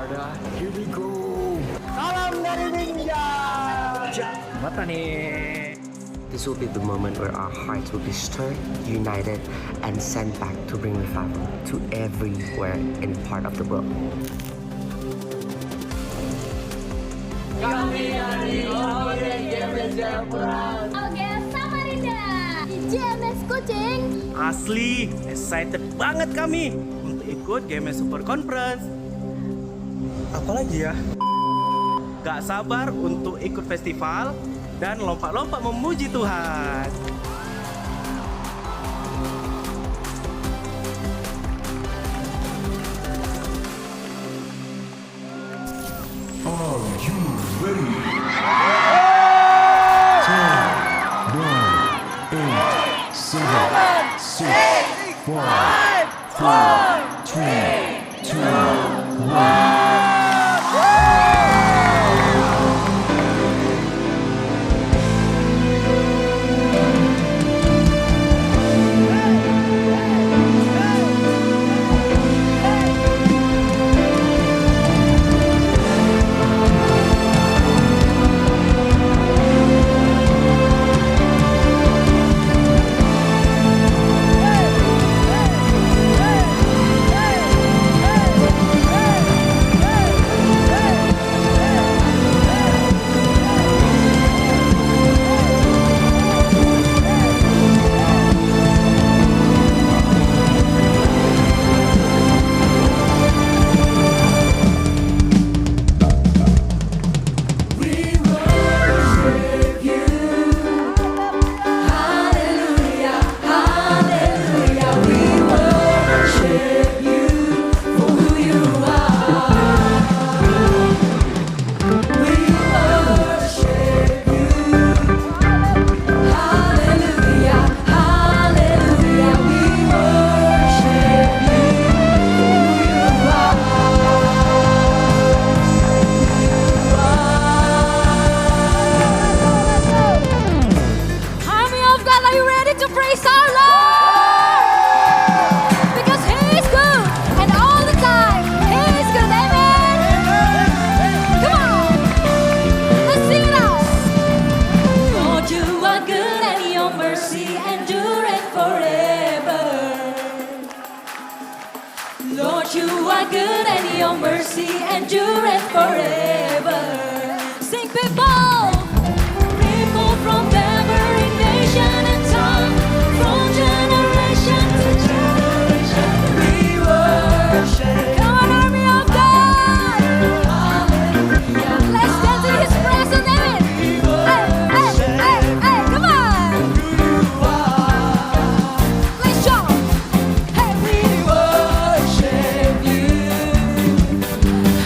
Here we go. Salam dari Ninja. Mata nih. This will be the moment where our hearts will be stirred, united, and sent back to bring revival to everywhere in part of the world. Kami dari GMS Jayapura. Oke, Samarinda di GMS Kucing. Asli, excited banget kami untuk ikut GMS Super Conference. Apalagi ya? Gak sabar untuk ikut festival dan lompat-lompat memuji Tuhan. Are you ready? 10, 9, 8, 7, 6, 5, 4, 3, 2, 1. Lord, you are good and your mercy endureth forever. Sing, people, people from every nation and tongue, from generation to generation, we worship. Come on, army of God, hallelujah. Let's stand to His presence, amen. Hey, come on. Let's jump. Hey, we worship you.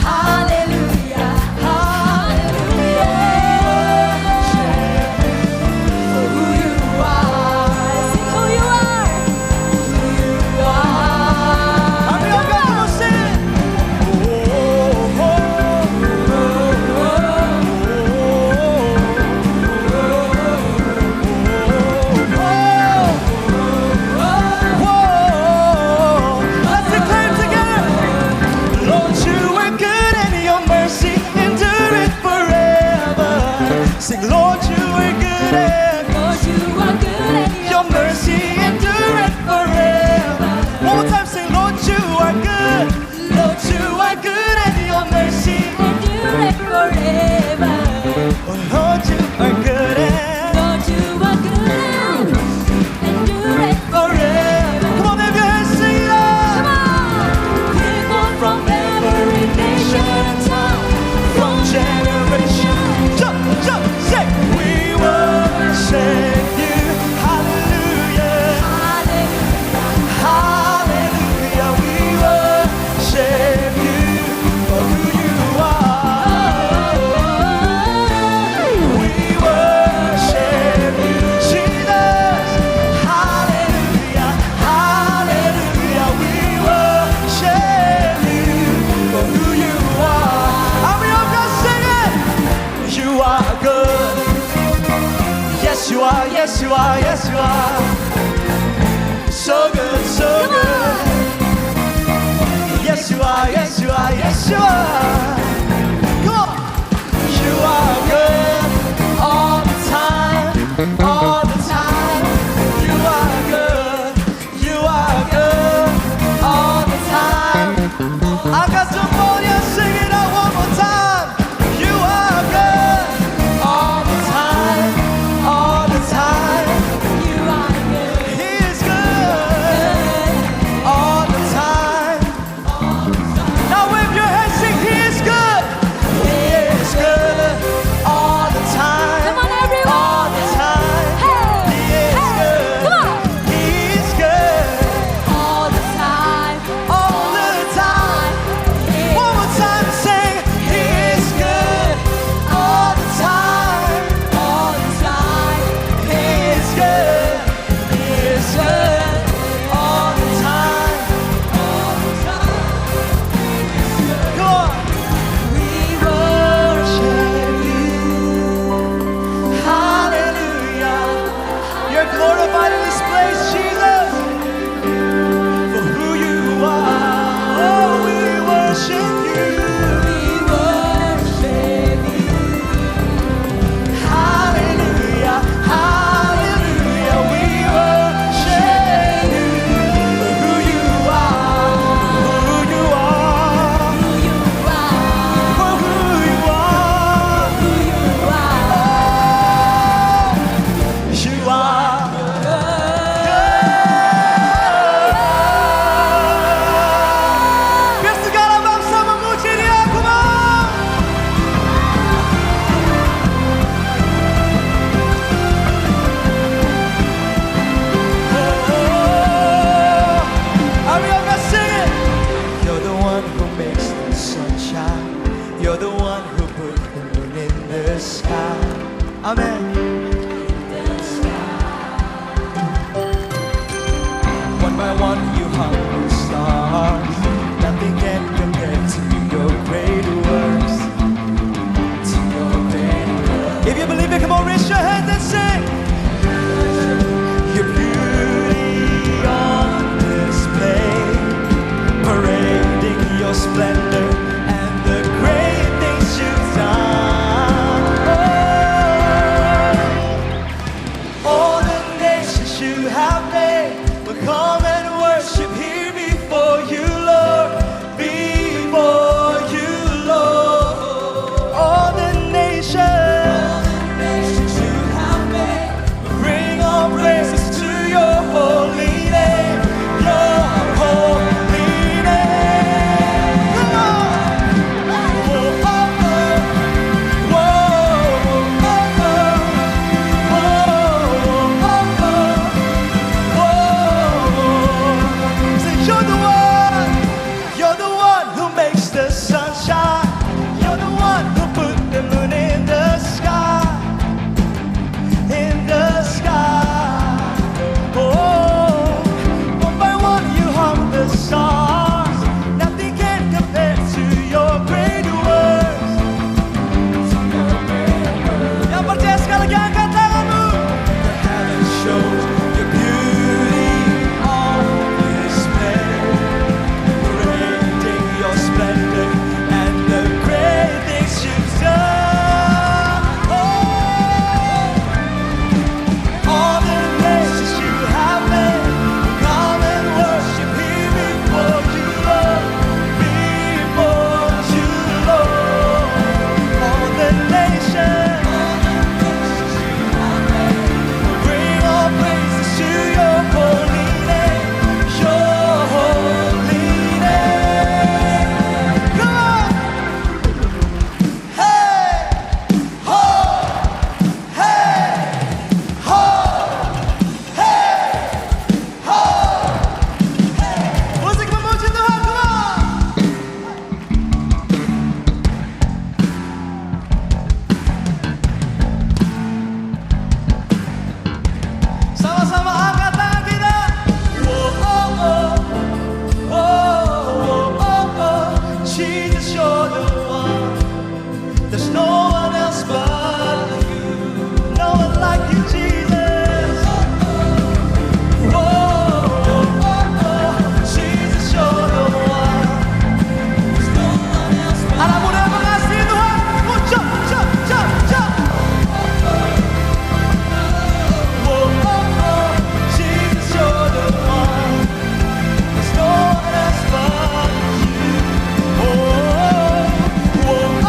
Hallelujah, hallelujah. Worship you for who you are. Sing who you are. Who you are. Army of God, come on, sing. Let's declare together. Lord, you are good and your mercy endureth forever. Sing, Lord, you are good and Lord, you are good and your mercy endureth forever. One more time, sing, Lord, you are good. Lord, you are good and your mercy. endureth forever. Oh, Lord, you are good and Lord, you are good and endureth forever. Come on, baby, sing it Come out. on! People from every nation and tongue, From generation, jump, jump, say, we worship you. Hallelujah, hallelujah, hallelujah. We worship you for who you are. We worship you, Jesus. Hallelujah, hallelujah. We worship you for who you are. Army of God, sing it. You are good. Yes, you are. Yes, you are. Yes, you are. So good, so good. Yes, you are. Yes, you are. Yes, you are. Amen. One by one you hung the stars. Nothing can compare to your great works. To your great works. If you believe it, come on, raise your hands and sing. Your beauty on display, parading your splendor and the great things you've done. Oh, all the nations you have made will come and worship here before you, Lord. Before you, Lord. All the nations you have made will bring all praises to your holy name. Your holy name. Come on. Oh, oh, oh. Whoa, oh, oh. Say you're the one who makes the sun shine. You're the one who put the moon in the sky. In the sky. Oh, one by one you hung the stars. Nothing can compare to your great works. Yang percaya sekali lagi angkat tanganmu. The heavens show your beauty on display, parading your splendor and the great things you've done. Oh, all the nations you have made come and worship here before you, Lord. Before you, Lord. All the nations bring all praises to your holy name. Your holy name. Come on. Hey, ho, hey, ho, hey, ho, hey. Musik memuji Tuhan, come on. Sama-sama angkat tangan kita. Oh, oh, oh. Oh, oh, oh. Jesus, you're the one. There's no one else but you. No one like you, Jesus. Oh, oh, oh. Jesus, you're the one. There's no one else but you. Anak muda yang mengasihi Tuhan, jump, jump, jump, jump. Oh, oh, oh. Jesus, you're the one. There's no one else but you. Oh, oh, oh.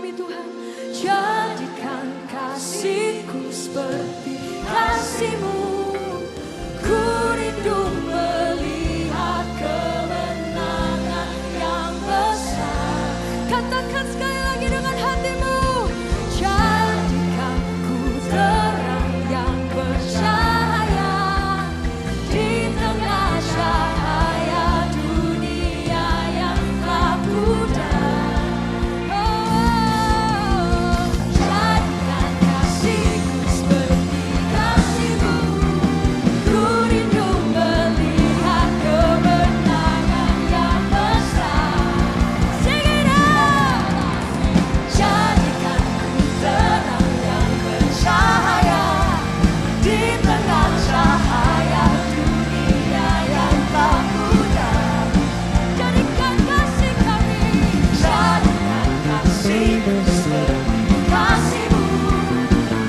kami Tuhan. Jadikan kasih-Ku seperti kasih-Mu. Ku rindu melihat kemenangan yang besar. Katakan sekali lagi dengan hatimu. Jadikan ku terang yang bercahaya di tengah cahaya dunia yang gelap pudar. Oh, jadikan kasih-Ku seperti kasih-Mu. Ku rindu melihat kemenangan yang besar. Sing it out. Jadikan ku terang yang bercahaya di tengah cahaya dunia yang tak pudar. Jadikan kasih kami, jadikan kasih-Ku seperti kasih-Mu.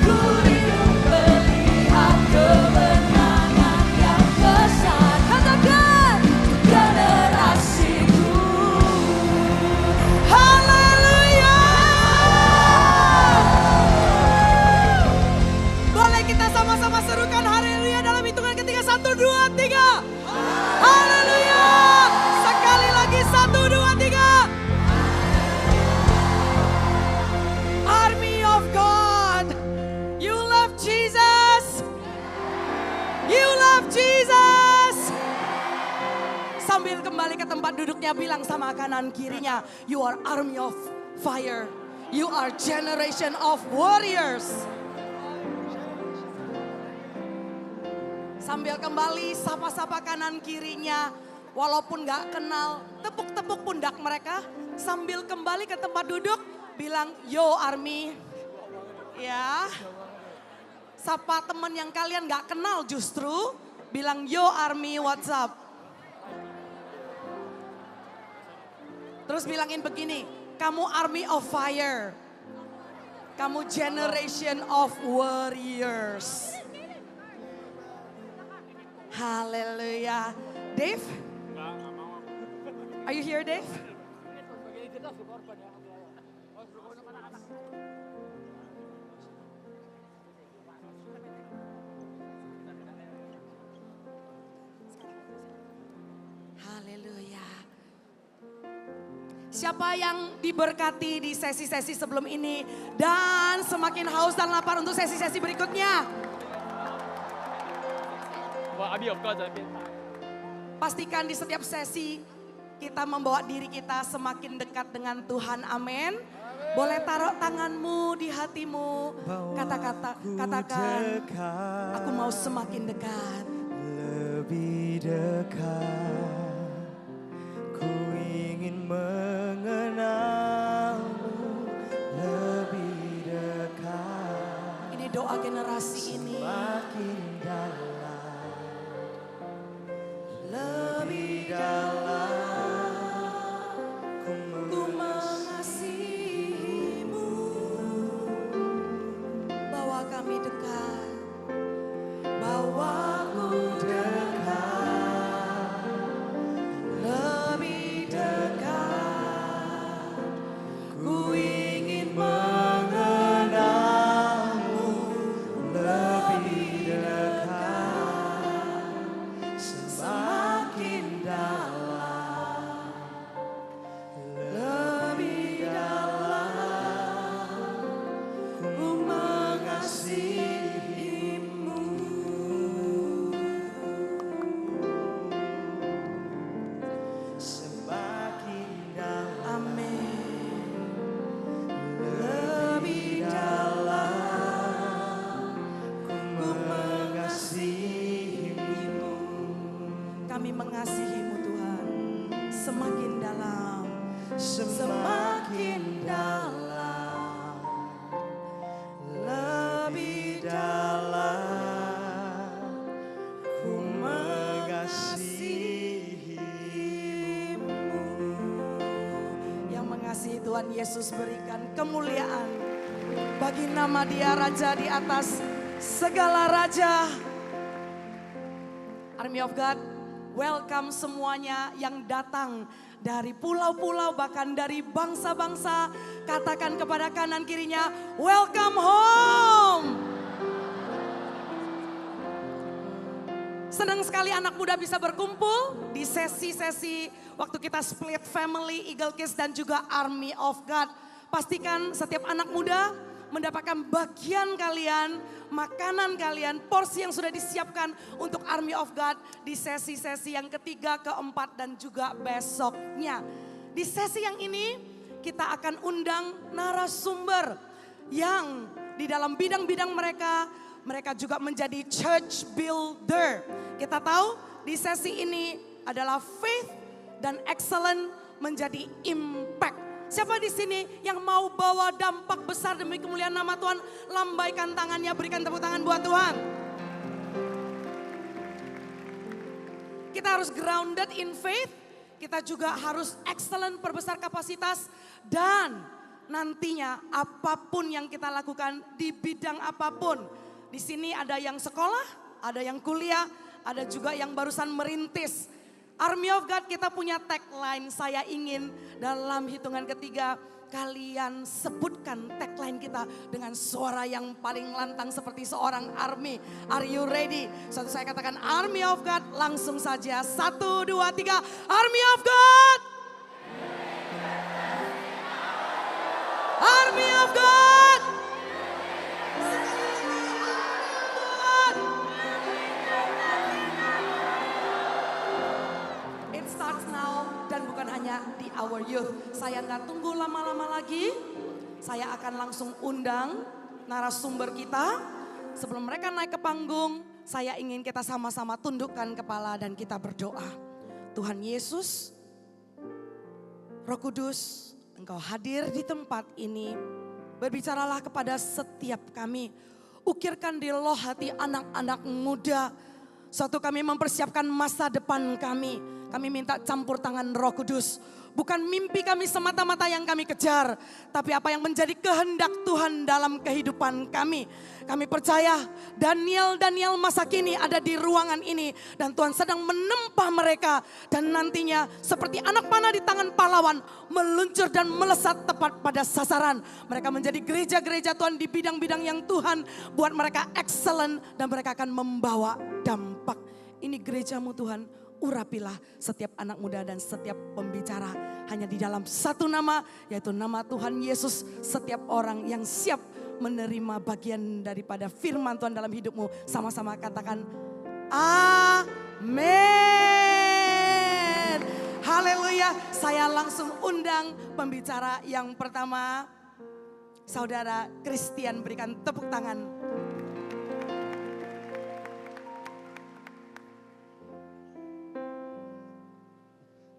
Ku rindu melihat kemenangan yang besar. Katakan generasiku. Haleluya. Boleh kita sama-sama serukan haleluya dalam hitungan ketiga. 1, 2, 3. Haleluya. Sekali lagi 1, 2, 3. Army of God. You love Jesus. You love Jesus. Sambil kembali ke tempat duduknya, bilang sama kanan kirinya, you are army of fire. You are generation of warriors. Sambil kembali sapa-sapa kanan kirinya, walaupun gak kenal, tepuk-tepuk pundak mereka. Sambil kembali ke tempat duduk, bilang yo army. Ya. Sapa teman yang kalian gak kenal justru, bilang yo army, what's up? Terus bilangin begini, kamu army of fire. Kamu generation of warriors. Haleluya. Dave? Are you here, Dave? Haleluya. Siapa yang diberkati di sesi-sesi sebelum ini dan semakin haus dan lapar untuk sesi-sesi berikutnya? Pastikan di setiap sesi kita membawa diri kita semakin dekat dengan Tuhan. Amin. Boleh taruh tanganmu di hatimu. Katakan, aku mau semakin dekat. Lebih dekat. Ku ingin mengenalmu lebih dekat. Ini doa generasi ini. Makin dalam. Lebih dalam ku mengasihimu. Bawa kami dekat, bawa ku dekat. Lebih dekat, ku ingin mengenalmu lebih dekat. Semakin dalam, lebih dalam, ku mengasihimu. Semakin dalam. Amin. Lebih dalam, Ku mengasihimu. kami mengasihimu Tuhan. Semakin dalam, semakin dalam, lebih Dalam ku mengasihimu. yang mengasihi Tuhan Yesus berikan kemuliaan bagi nama Dia Raja di atas segala raja. Army of God, welcome semuanya yang datang dari pulau-pulau bahkan dari bangsa-bangsa. Katakan kepada kanan kirinya, welcome home. Senang sekali anak muda bisa berkumpul di sesi-sesi waktu kita split family, Eagle Kids dan juga Army of God. Pastikan setiap anak muda mendapatkan bagian kalian, makanan kalian, porsi yang sudah disiapkan untuk Army of God di sesi-sesi yang ketiga, keempat dan juga besoknya. Di sesi yang ini kita akan undang narasumber yang di dalam bidang-bidang mereka juga menjadi church builder. Kita tahu di sesi ini adalah faith dan excellence menjadi impact. Siapa di sini yang mau bawa dampak besar demi kemuliaan nama Tuhan? Lambaikan tangannya, berikan tepuk tangan buat Tuhan. Kita harus grounded in faith. Kita juga harus excellent, perbesar kapasitas. Dan nantinya apapun yang kita lakukan di bidang apapun. Di sini ada yang sekolah, ada yang kuliah, ada juga yang barusan merintis. Army of God kita punya tagline, saya ingin dalam hitungan ketiga kalian sebutkan tagline kita dengan suara yang paling lantang seperti seorang army. Are you ready? Satu saya katakan Army of God, langsung saja 1, 2, 3 Army of God. Army of God. Dan bukan hanya di our youth. Saya nggak tunggu lama-lama lagi. Saya akan langsung undang narasumber kita. Sebelum mereka naik ke panggung, saya ingin kita sama-sama tundukkan kepala dan kita berdoa. Tuhan Yesus, Roh Kudus, Engkau hadir di tempat ini. Berbicaralah kepada setiap kami. Ukirkan di loh hati anak-anak muda. Suatu kami mempersiapkan masa depan kami. Kami minta campur tangan Roh Kudus. Bukan mimpi kami semata-mata yang kami kejar. Tapi apa yang menjadi kehendak Tuhan dalam kehidupan kami. Kami percaya Daniel masa kini ada di ruangan ini. Dan Tuhan sedang menempa mereka. Dan nantinya seperti anak panah di tangan pahlawan. Meluncur dan melesat tepat pada sasaran. Mereka menjadi gereja-gereja Tuhan di bidang-bidang yang Tuhan buat mereka excellent. Dan mereka akan membawa dampak. Ini gerejamu Tuhan. Urapilah setiap anak muda dan setiap pembicara hanya di dalam satu nama, yaitu nama Tuhan Yesus. Setiap orang yang siap menerima bagian daripada firman Tuhan dalam hidupmu, sama-sama katakan amin. Haleluya. Saya langsung undang pembicara yang pertama, Saudara Christian, berikan tepuk tangan.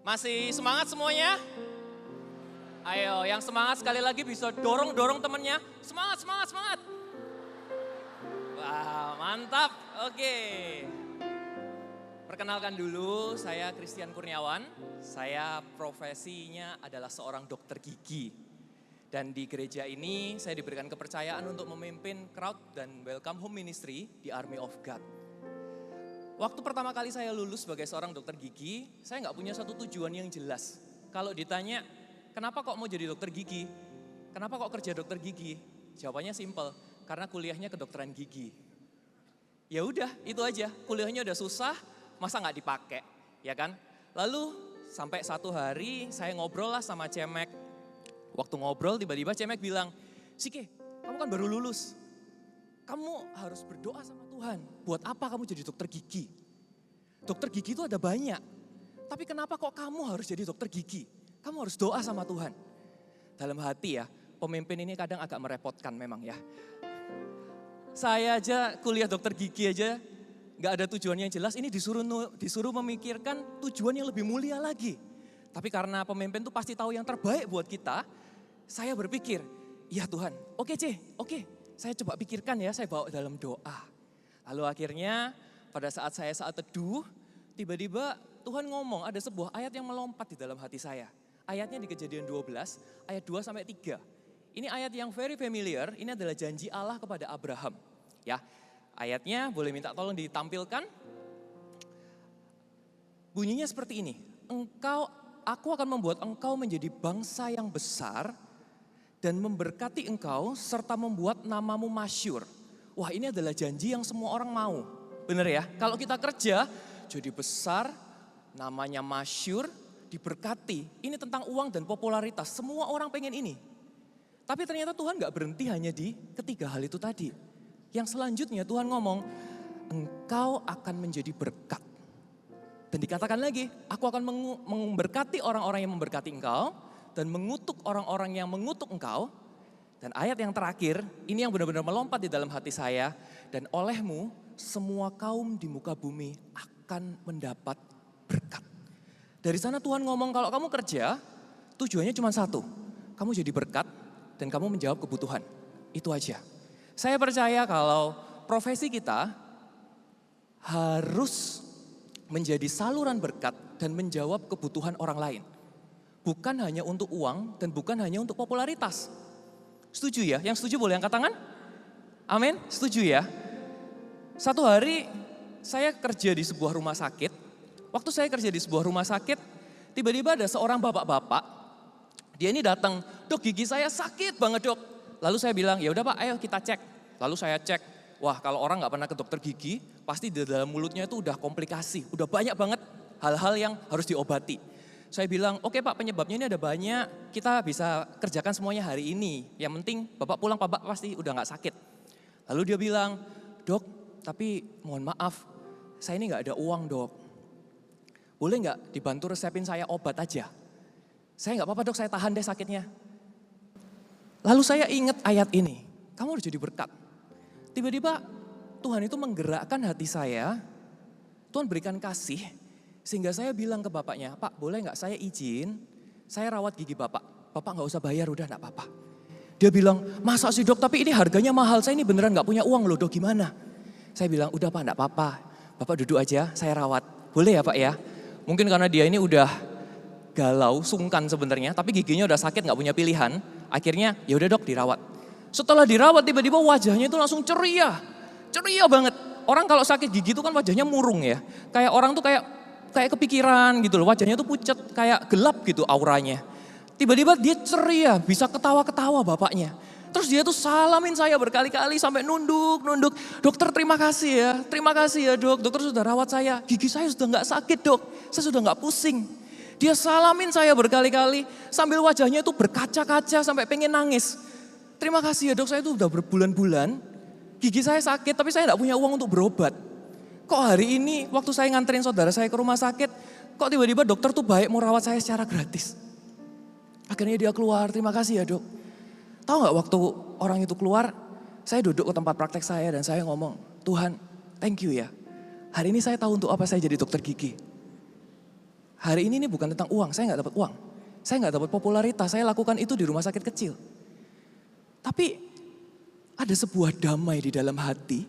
Masih semangat semuanya? Ayo, yang semangat sekali lagi bisa dorong temennya. Semangat, semangat, semangat. Wah, mantap. Oke. Perkenalkan dulu, saya Christian Kurniawan. Saya profesinya adalah seorang dokter gigi. Dan di gereja ini saya diberikan kepercayaan untuk memimpin crowd dan welcome home ministry di Army of God. Waktu pertama kali saya lulus sebagai seorang dokter gigi, saya nggak punya satu tujuan yang jelas. Kalau ditanya, kenapa kok mau jadi dokter gigi? Kenapa kok kerja dokter gigi? Jawabannya simpel, karena kuliahnya kedokteran gigi. Ya udah, itu aja. Kuliahnya udah susah, masa nggak dipakai, ya kan? Lalu sampai satu hari saya ngobrol lah sama Cemek. Waktu ngobrol tiba-tiba Cemek bilang, Sike, kamu kan baru lulus. Kamu harus berdoa sama Tuhan. Buat apa kamu jadi dokter gigi? Dokter gigi itu ada banyak. Tapi kenapa kok kamu harus jadi dokter gigi? Kamu harus doa sama Tuhan. Dalam hati ya, pemimpin ini kadang agak merepotkan memang ya. Saya aja kuliah dokter gigi aja gak ada tujuannya yang jelas. Ini disuruh memikirkan tujuan yang lebih mulia lagi. Tapi karena pemimpin tuh pasti tahu yang terbaik buat kita. Saya berpikir, ya Tuhan, oke oke. Saya coba pikirkan ya, saya bawa dalam doa. Lalu akhirnya pada saat saya saat teduh, tiba-tiba Tuhan ngomong ada sebuah ayat yang melompat di dalam hati saya. Ayatnya di Kejadian 12, ayat 2 sampai 3. Ini ayat yang very familiar, ini adalah janji Allah kepada Abraham. Ya, ayatnya boleh minta tolong ditampilkan. Bunyinya seperti ini. Aku akan membuat engkau menjadi bangsa yang besar dan memberkati engkau serta membuat namamu masyhur. Wah, ini adalah janji yang semua orang mau. Bener ya? Kalau kita kerja jadi besar, namanya masyhur, diberkati. Ini tentang uang dan popularitas. Semua orang pengen ini. Tapi ternyata Tuhan gak berhenti hanya di ketiga hal itu tadi. Yang selanjutnya Tuhan ngomong, engkau akan menjadi berkat. Dan dikatakan lagi, aku akan memberkati orang-orang yang memberkati engkau dan mengutuk orang-orang yang mengutuk engkau. Dan ayat yang terakhir, ini yang benar-benar melompat di dalam hati saya. Dan olehmu semua kaum di muka bumi akan mendapat berkat. Dari sana Tuhan ngomong kalau kamu kerja, tujuannya cuma satu. Kamu jadi berkat dan kamu menjawab kebutuhan. Itu aja. Saya percaya kalau profesi kita harus menjadi saluran berkat dan menjawab kebutuhan orang lain. Bukan hanya untuk uang dan bukan hanya untuk popularitas. Setuju ya? Yang setuju boleh angkat tangan? Amin? Setuju ya? Satu hari saya kerja di sebuah rumah sakit. Waktu saya kerja di sebuah rumah sakit, tiba-tiba ada seorang bapak-bapak. Dia ini datang, dok gigi saya sakit banget dok. Lalu saya bilang, ya udah Pak, ayo kita cek. Lalu saya cek, wah kalau orang nggak pernah ke dokter gigi, pasti di dalam mulutnya itu udah komplikasi, udah banyak banget hal-hal yang harus diobati. Saya bilang, oke Pak, penyebabnya ini ada banyak, kita bisa kerjakan semuanya hari ini. Yang penting Bapak pulang, Bapak pasti udah nggak sakit. Lalu dia bilang, dok, tapi mohon maaf, saya ini nggak ada uang dok. Boleh nggak dibantu resepin saya obat aja? Saya nggak apa-apa dok, saya tahan deh sakitnya. Lalu saya ingat ayat ini, kamu harus jadi berkat. Tiba-tiba Tuhan itu menggerakkan hati saya, Tuhan berikan kasih, sehingga saya bilang ke bapaknya, Pak boleh nggak saya izin, saya rawat gigi bapak nggak usah bayar, udah nggak apa-apa. Dia bilang, masa sih dok, tapi ini harganya mahal, saya ini beneran nggak punya uang loh dok, gimana? Saya bilang, udah Pak nggak apa-apa, Bapak duduk aja, saya rawat. Boleh ya Pak ya? Mungkin karena dia ini udah galau, sungkan sebenarnya, tapi giginya udah sakit nggak punya pilihan, akhirnya ya udah dok dirawat. Setelah dirawat tiba-tiba wajahnya itu langsung ceria banget. Orang kalau sakit gigi itu kan wajahnya murung ya, kayak orang tuh kayak kepikiran gitu loh, wajahnya tuh pucat, kayak gelap gitu auranya. Tiba-tiba dia ceria, bisa ketawa-ketawa bapaknya. Terus dia tuh salamin saya berkali-kali sampai nunduk. Dokter terima kasih ya dok, dokter sudah rawat saya, gigi saya sudah nggak sakit dok, saya sudah nggak pusing. Dia salamin saya berkali-kali sambil wajahnya itu berkaca-kaca sampai pengen nangis. Terima kasih ya dok, saya itu udah berbulan-bulan, gigi saya sakit tapi saya nggak punya uang untuk berobat. Kok hari ini waktu saya nganterin saudara saya ke rumah sakit, kok tiba-tiba dokter tuh baik mau rawat saya secara gratis. Akhirnya dia keluar, terima kasih ya dok. Tahu nggak waktu orang itu keluar, saya duduk ke tempat praktek saya dan saya ngomong, Tuhan thank you ya. Hari ini saya tahu untuk apa saya jadi dokter gigi. Hari ini bukan tentang uang, saya nggak dapat uang. Saya nggak dapat popularitas, saya lakukan itu di rumah sakit kecil. Tapi ada sebuah damai di dalam hati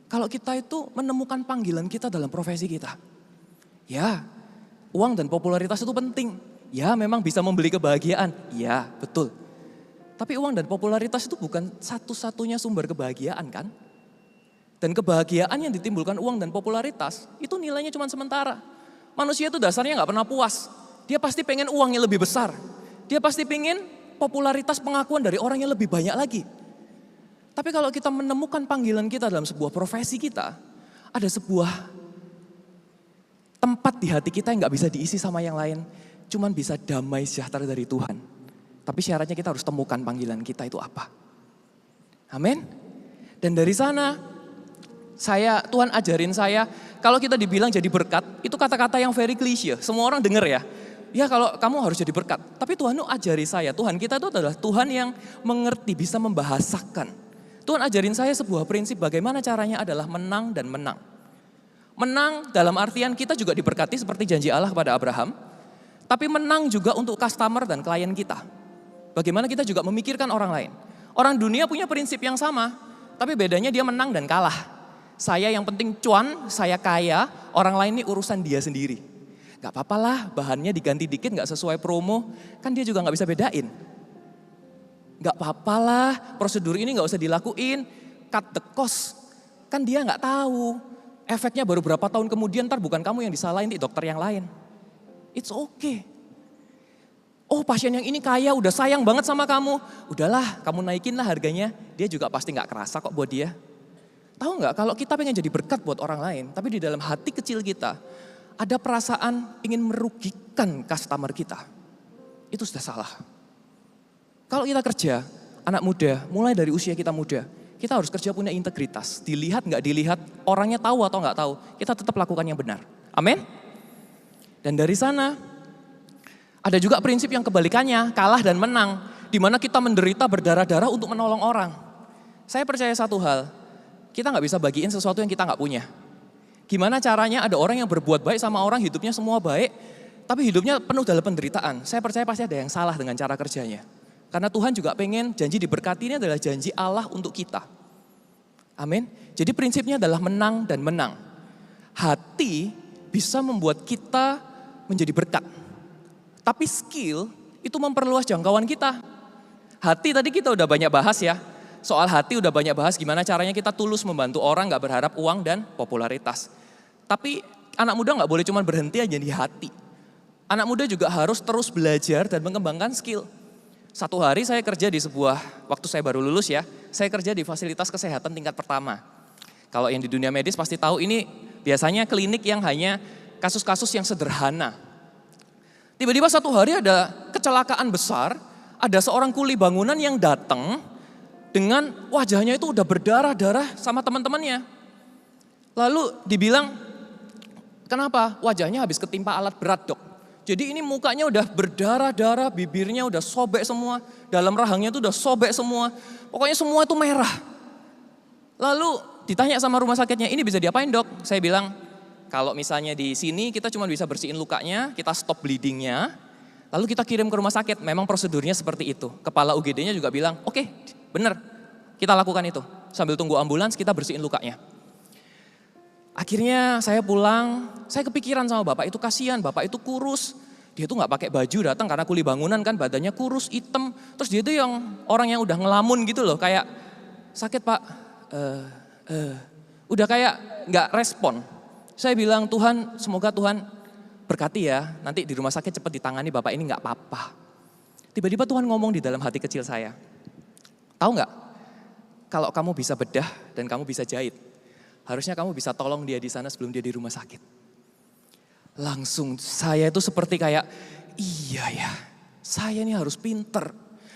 kalau kita itu menemukan panggilan kita dalam profesi kita. Ya, uang dan popularitas itu penting. Ya, memang bisa membeli kebahagiaan. Ya, betul. Tapi uang dan popularitas itu bukan satu-satunya sumber kebahagiaan kan? Dan kebahagiaan yang ditimbulkan uang dan popularitas itu nilainya cuma sementara. Manusia itu dasarnya nggak pernah puas. Dia pasti pengen uangnya lebih besar. Dia pasti pengen popularitas pengakuan dari orang yang lebih banyak lagi. Tapi kalau kita menemukan panggilan kita dalam sebuah profesi kita, ada sebuah tempat di hati kita yang gak bisa diisi sama yang lain. Cuman bisa damai sejahtera dari Tuhan. Tapi syaratnya kita harus temukan panggilan kita itu apa. Amin. Dan dari sana, Tuhan ajarin saya, kalau kita dibilang jadi berkat, itu kata-kata yang very cliche. Semua orang dengar ya. Ya kalau kamu harus jadi berkat. Tapi Tuhan itu ajari saya, Tuhan kita itu adalah Tuhan yang mengerti, bisa membahasakan. Tuhan ajarin saya sebuah prinsip bagaimana caranya adalah menang dan menang. Menang dalam artian kita juga diberkati seperti janji Allah kepada Abraham. Tapi menang juga untuk customer dan klien kita. Bagaimana kita juga memikirkan orang lain. Orang dunia punya prinsip yang sama, tapi bedanya dia menang dan kalah. Saya yang penting cuan, saya kaya, orang lain ini urusan dia sendiri. Gak apa-apa lah, bahannya diganti dikit gak sesuai promo, kan dia juga gak bisa bedain. Gak apa-apa lah, prosedur ini gak usah dilakuin, cut the cost. Kan dia gak tahu, efeknya baru berapa tahun kemudian, ntar bukan kamu yang disalahin, di dokter yang lain. It's okay. Oh pasien yang ini kaya, udah sayang banget sama kamu. Udahlah, kamu naikin lah harganya. Dia juga pasti gak kerasa kok buat dia. Tahu nggak kalau kita pengen jadi berkat buat orang lain, tapi di dalam hati kecil kita ada perasaan ingin merugikan customer kita. Itu sudah salah. Kalau kita kerja, anak muda, mulai dari usia kita muda, kita harus kerja punya integritas. Dilihat nggak dilihat, orangnya tahu atau nggak tahu, kita tetap lakukan yang benar. Amin. Dan dari sana ada juga prinsip yang kebalikannya, kalah dan menang, di mana kita menderita berdarah-darah untuk menolong orang. Saya percaya satu hal. Kita nggak bisa bagiin sesuatu yang kita nggak punya. Gimana caranya ada orang yang berbuat baik sama orang, hidupnya semua baik, tapi hidupnya penuh dalam penderitaan. Saya percaya pasti ada yang salah dengan cara kerjanya. Karena Tuhan juga pengen janji diberkati ini adalah janji Allah untuk kita. Amin. Jadi prinsipnya adalah menang dan menang. Hati bisa membuat kita menjadi berkat. Tapi skill itu memperluas jangkauan kita. Hati tadi kita udah banyak bahas ya. Soal hati udah banyak bahas gimana caranya kita tulus membantu orang, gak berharap uang dan popularitas. Tapi anak muda gak boleh cuma berhenti aja di hati. Anak muda juga harus terus belajar dan mengembangkan skill. Satu hari saya kerja di sebuah, waktu saya baru lulus ya, saya kerja di fasilitas kesehatan tingkat pertama. Kalau yang di dunia medis pasti tahu ini biasanya klinik yang hanya kasus-kasus yang sederhana. Tiba-tiba satu hari ada kecelakaan besar, ada seorang kuli bangunan yang datang, dengan wajahnya itu udah berdarah-darah sama teman-temannya. Lalu dibilang, kenapa? Wajahnya habis ketimpa alat berat dok. Jadi ini mukanya udah berdarah-darah, bibirnya udah sobek semua, dalam rahangnya itu udah sobek semua. Pokoknya semua itu merah. Lalu ditanya sama rumah sakitnya, ini bisa diapain dok? Saya bilang, kalau misalnya di sini kita cuma bisa bersihin lukanya, kita stop bleedingnya, lalu kita kirim ke rumah sakit. Memang prosedurnya seperti itu. Kepala UGD-nya juga bilang, oke, bener, kita lakukan itu. Sambil tunggu ambulans kita bersihin lukanya. Akhirnya saya pulang, saya kepikiran sama bapak itu, kasihan, bapak itu kurus. Dia tuh gak pakai baju datang karena kuli bangunan kan, badannya kurus, hitam. Terus dia tuh yang orang yang udah ngelamun gitu loh, kayak sakit pak, udah kayak gak respon. Saya bilang, Tuhan, semoga Tuhan berkati ya, nanti di rumah sakit cepat ditangani, bapak ini gak apa-apa. Tiba-tiba Tuhan ngomong di dalam hati kecil saya, tahu nggak? Kalau kamu bisa bedah dan kamu bisa jahit, harusnya kamu bisa tolong dia di sana sebelum dia di rumah sakit. Langsung saya itu seperti kayak, iya ya, saya ini harus pinter,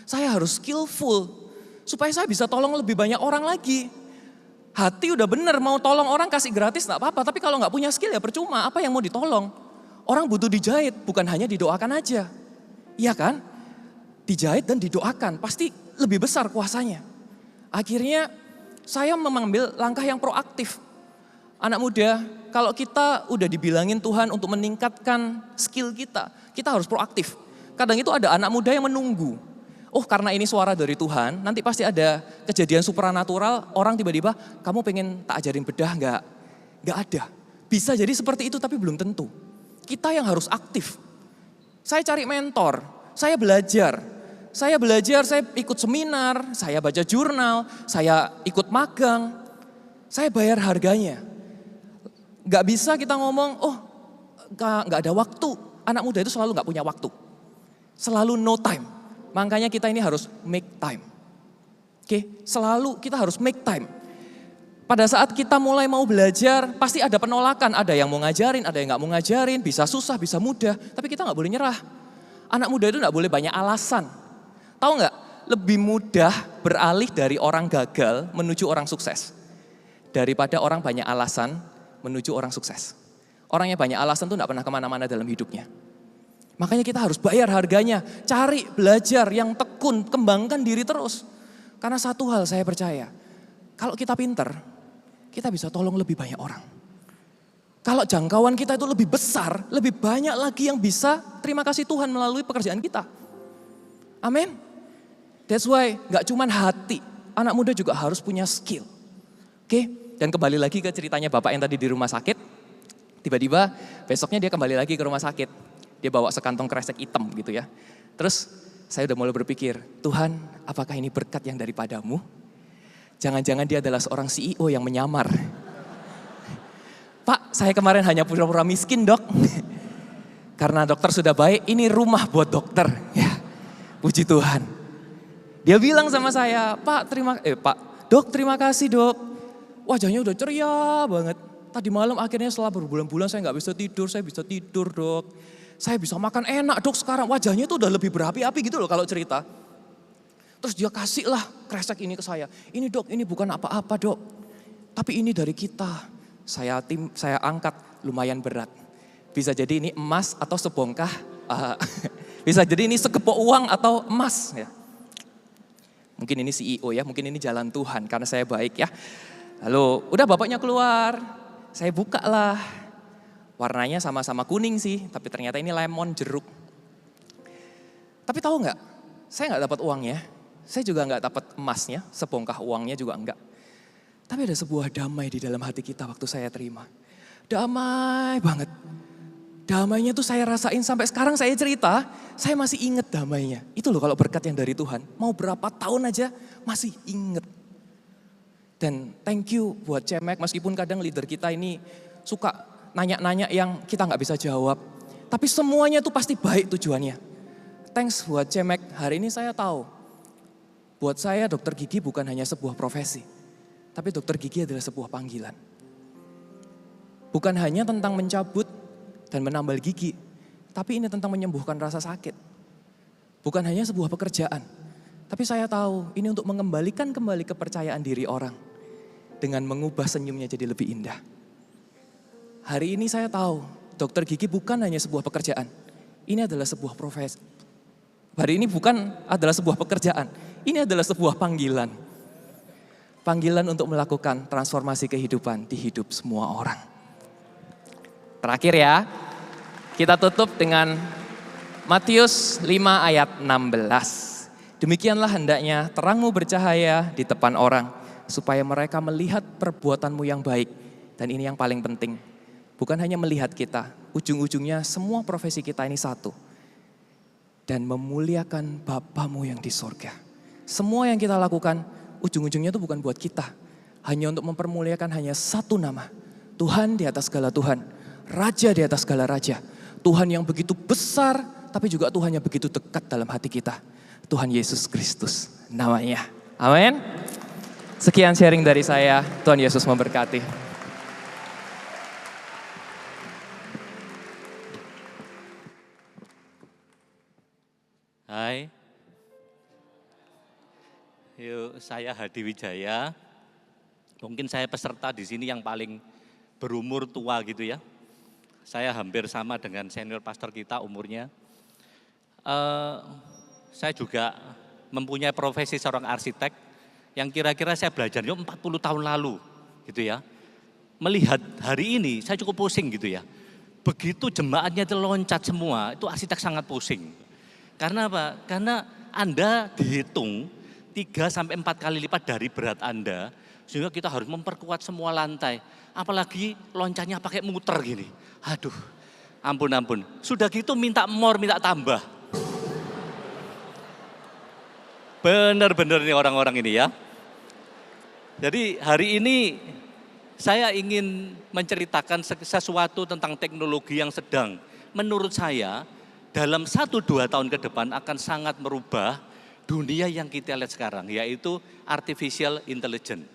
saya harus skillful, supaya saya bisa tolong lebih banyak orang lagi. Hati udah bener mau tolong orang kasih gratis nggak apa-apa, tapi kalau nggak punya skill ya percuma, apa yang mau ditolong? Orang butuh dijahit, bukan hanya didoakan aja. Iya kan? Dijahit dan didoakan, pasti lebih besar kuasanya. Akhirnya saya mengambil langkah yang proaktif. Anak muda, kalau kita udah dibilangin Tuhan untuk meningkatkan skill kita, kita harus proaktif. Kadang itu ada anak muda yang menunggu. Oh karena ini suara dari Tuhan, nanti pasti ada kejadian supranatural, orang tiba-tiba, kamu pengen tak ajarin bedah nggak? Nggak ada. Bisa jadi seperti itu tapi belum tentu. Kita yang harus aktif. Saya cari mentor, saya belajar, saya ikut seminar, saya baca jurnal, saya ikut magang, saya bayar harganya. Gak bisa kita ngomong, oh gak ada waktu. Anak muda itu selalu gak punya waktu. Selalu no time. Makanya kita ini harus make time. Oke, selalu kita harus make time. Pada saat kita mulai mau belajar, pasti ada penolakan. Ada yang mau ngajarin, ada yang gak mau ngajarin, bisa susah, bisa mudah. Tapi kita gak boleh nyerah. Anak muda itu gak boleh banyak alasan. Tahu nggak? Lebih mudah beralih dari orang gagal menuju orang sukses. Daripada orang banyak alasan menuju orang sukses. Orang yang banyak alasan tuh nggak pernah kemana-mana dalam hidupnya. Makanya kita harus bayar harganya. Cari, belajar, yang tekun, kembangkan diri terus. Karena satu hal saya percaya. Kalau kita pinter, kita bisa tolong lebih banyak orang. Kalau jangkauan kita itu lebih besar, lebih banyak lagi yang bisa terima kasih Tuhan melalui pekerjaan kita. Amin. That's why gak cuman hati, anak muda juga harus punya skill. Oke, dan kembali lagi ke ceritanya bapak yang tadi di rumah sakit. Tiba-tiba besoknya dia kembali lagi ke rumah sakit. Dia bawa sekantong kresek hitam gitu ya. Terus saya udah mulai berpikir, Tuhan apakah ini berkat yang daripadamu? Jangan-jangan dia adalah seorang CEO yang menyamar. Pak, saya kemarin hanya pura-pura miskin, Dok. Karena dokter sudah baik, ini rumah buat dokter. Ya, puji Tuhan. Dia bilang sama saya, Pak, Dok, terima kasih, Dok. Wajahnya udah ceria banget. Tadi malam akhirnya setelah berbulan-bulan saya nggak bisa tidur, saya bisa tidur, Dok. Saya bisa makan enak, Dok, sekarang. Wajahnya tuh udah lebih berapi-api gitu loh kalau cerita. Terus dia kasih lah kresek ini ke saya. Ini, Dok, ini bukan apa-apa, Dok. Tapi ini dari kita. Saya angkat lumayan berat. Bisa jadi ini emas atau sebongkah. Bisa jadi ini segepok uang atau emas. Ya. Mungkin ini CEO ya, mungkin ini jalan Tuhan karena saya baik ya. Lalu udah bapaknya keluar, saya buka lah. Warnanya sama-sama kuning sih, tapi ternyata ini lemon jeruk. Tapi tahu nggak, saya nggak dapat uangnya, saya juga nggak dapat emasnya, sebongkah uangnya juga enggak. Tapi ada sebuah damai di dalam hati kita waktu saya terima. Damai banget. Damainya tuh saya rasain sampai sekarang saya cerita, saya masih inget damainya. Itu loh kalau berkat yang dari Tuhan, mau berapa tahun aja masih inget. Dan thank you buat Cemek, meskipun kadang leader kita ini suka nanya-nanya yang kita nggak bisa jawab. Tapi semuanya tuh pasti baik tujuannya. Thanks buat Cemek, hari ini saya tahu. Buat saya dokter gigi bukan hanya sebuah profesi. Tapi dokter gigi adalah sebuah panggilan. Bukan hanya tentang mencabut dan menambal gigi. Tapi ini tentang menyembuhkan rasa sakit. Bukan hanya sebuah pekerjaan. Tapi saya tahu ini untuk mengembalikan kembali kepercayaan diri orang. Dengan mengubah senyumnya jadi lebih indah. Hari ini saya tahu dokter gigi bukan hanya sebuah pekerjaan. Ini adalah sebuah profesi. Hari ini bukan adalah sebuah pekerjaan. Ini adalah sebuah panggilan. Panggilan untuk melakukan transformasi kehidupan di hidup semua orang. Terakhir ya, kita tutup dengan Matius 5 ayat 16. Demikianlah hendaknya terangmu bercahaya di depan orang, supaya mereka melihat perbuatanmu yang baik. Dan ini yang paling penting, bukan hanya melihat kita, ujung-ujungnya semua profesi kita ini satu. Dan memuliakan Bapamu yang di sorga. Semua yang kita lakukan, ujung-ujungnya itu bukan buat kita. Hanya untuk mempermuliakan hanya satu nama. Tuhan di atas segala Tuhan. Raja di atas segala raja. Tuhan yang begitu besar, tapi juga Tuhan yang begitu dekat dalam hati kita. Tuhan Yesus Kristus namanya. Amin. Sekian sharing dari saya. Tuhan Yesus memberkati. Hai. Yuk, saya Hadi Wijaya. Mungkin saya peserta di sini yang paling berumur tua gitu ya. Saya hampir sama dengan senior pastor kita umurnya. Saya juga mempunyai profesi seorang arsitek yang kira-kira saya belajarnya 40 tahun lalu gitu ya. Melihat hari ini saya cukup pusing gitu ya. Begitu jemaatnya itu loncat semua, itu arsitek sangat pusing. Karena apa? Karena Anda dihitung 3-4 kali lipat dari berat Anda, sehingga kita harus memperkuat semua lantai. Apalagi loncatnya pakai muter gini. Aduh, ampun. Sudah gitu minta more, minta tambah. Benar-benar nih orang-orang ini ya. Jadi hari ini saya ingin menceritakan sesuatu tentang teknologi yang sedang menurut saya dalam 1-2 tahun ke depan akan sangat merubah dunia yang kita lihat sekarang, yaitu artificial intelligence.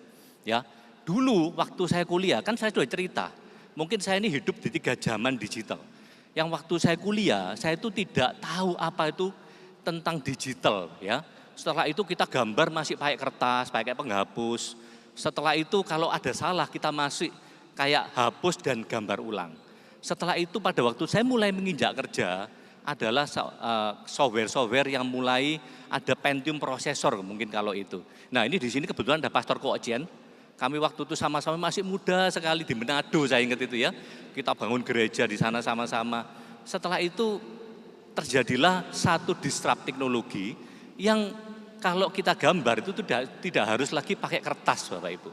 Ya, dulu waktu saya kuliah kan saya sudah cerita, mungkin saya ini hidup di 3 zaman digital. Yang waktu saya kuliah, saya itu tidak tahu apa itu tentang digital. Ya, setelah itu kita gambar masih pakai kertas, pakai penghapus. Setelah itu kalau ada salah kita masih kayak hapus dan gambar ulang. Setelah itu pada waktu saya mulai menginjak kerja, adalah software-software yang mulai ada Pentium prosesor mungkin kalau itu. Nah ini di sini kebetulan ada Pastor Koocian. Kami waktu itu sama-sama masih muda sekali di Manado, saya ingat itu ya. Kita bangun gereja di sana sama-sama. Setelah itu terjadilah satu disrupt teknologi yang kalau kita gambar itu tidak harus lagi pakai kertas Bapak Ibu.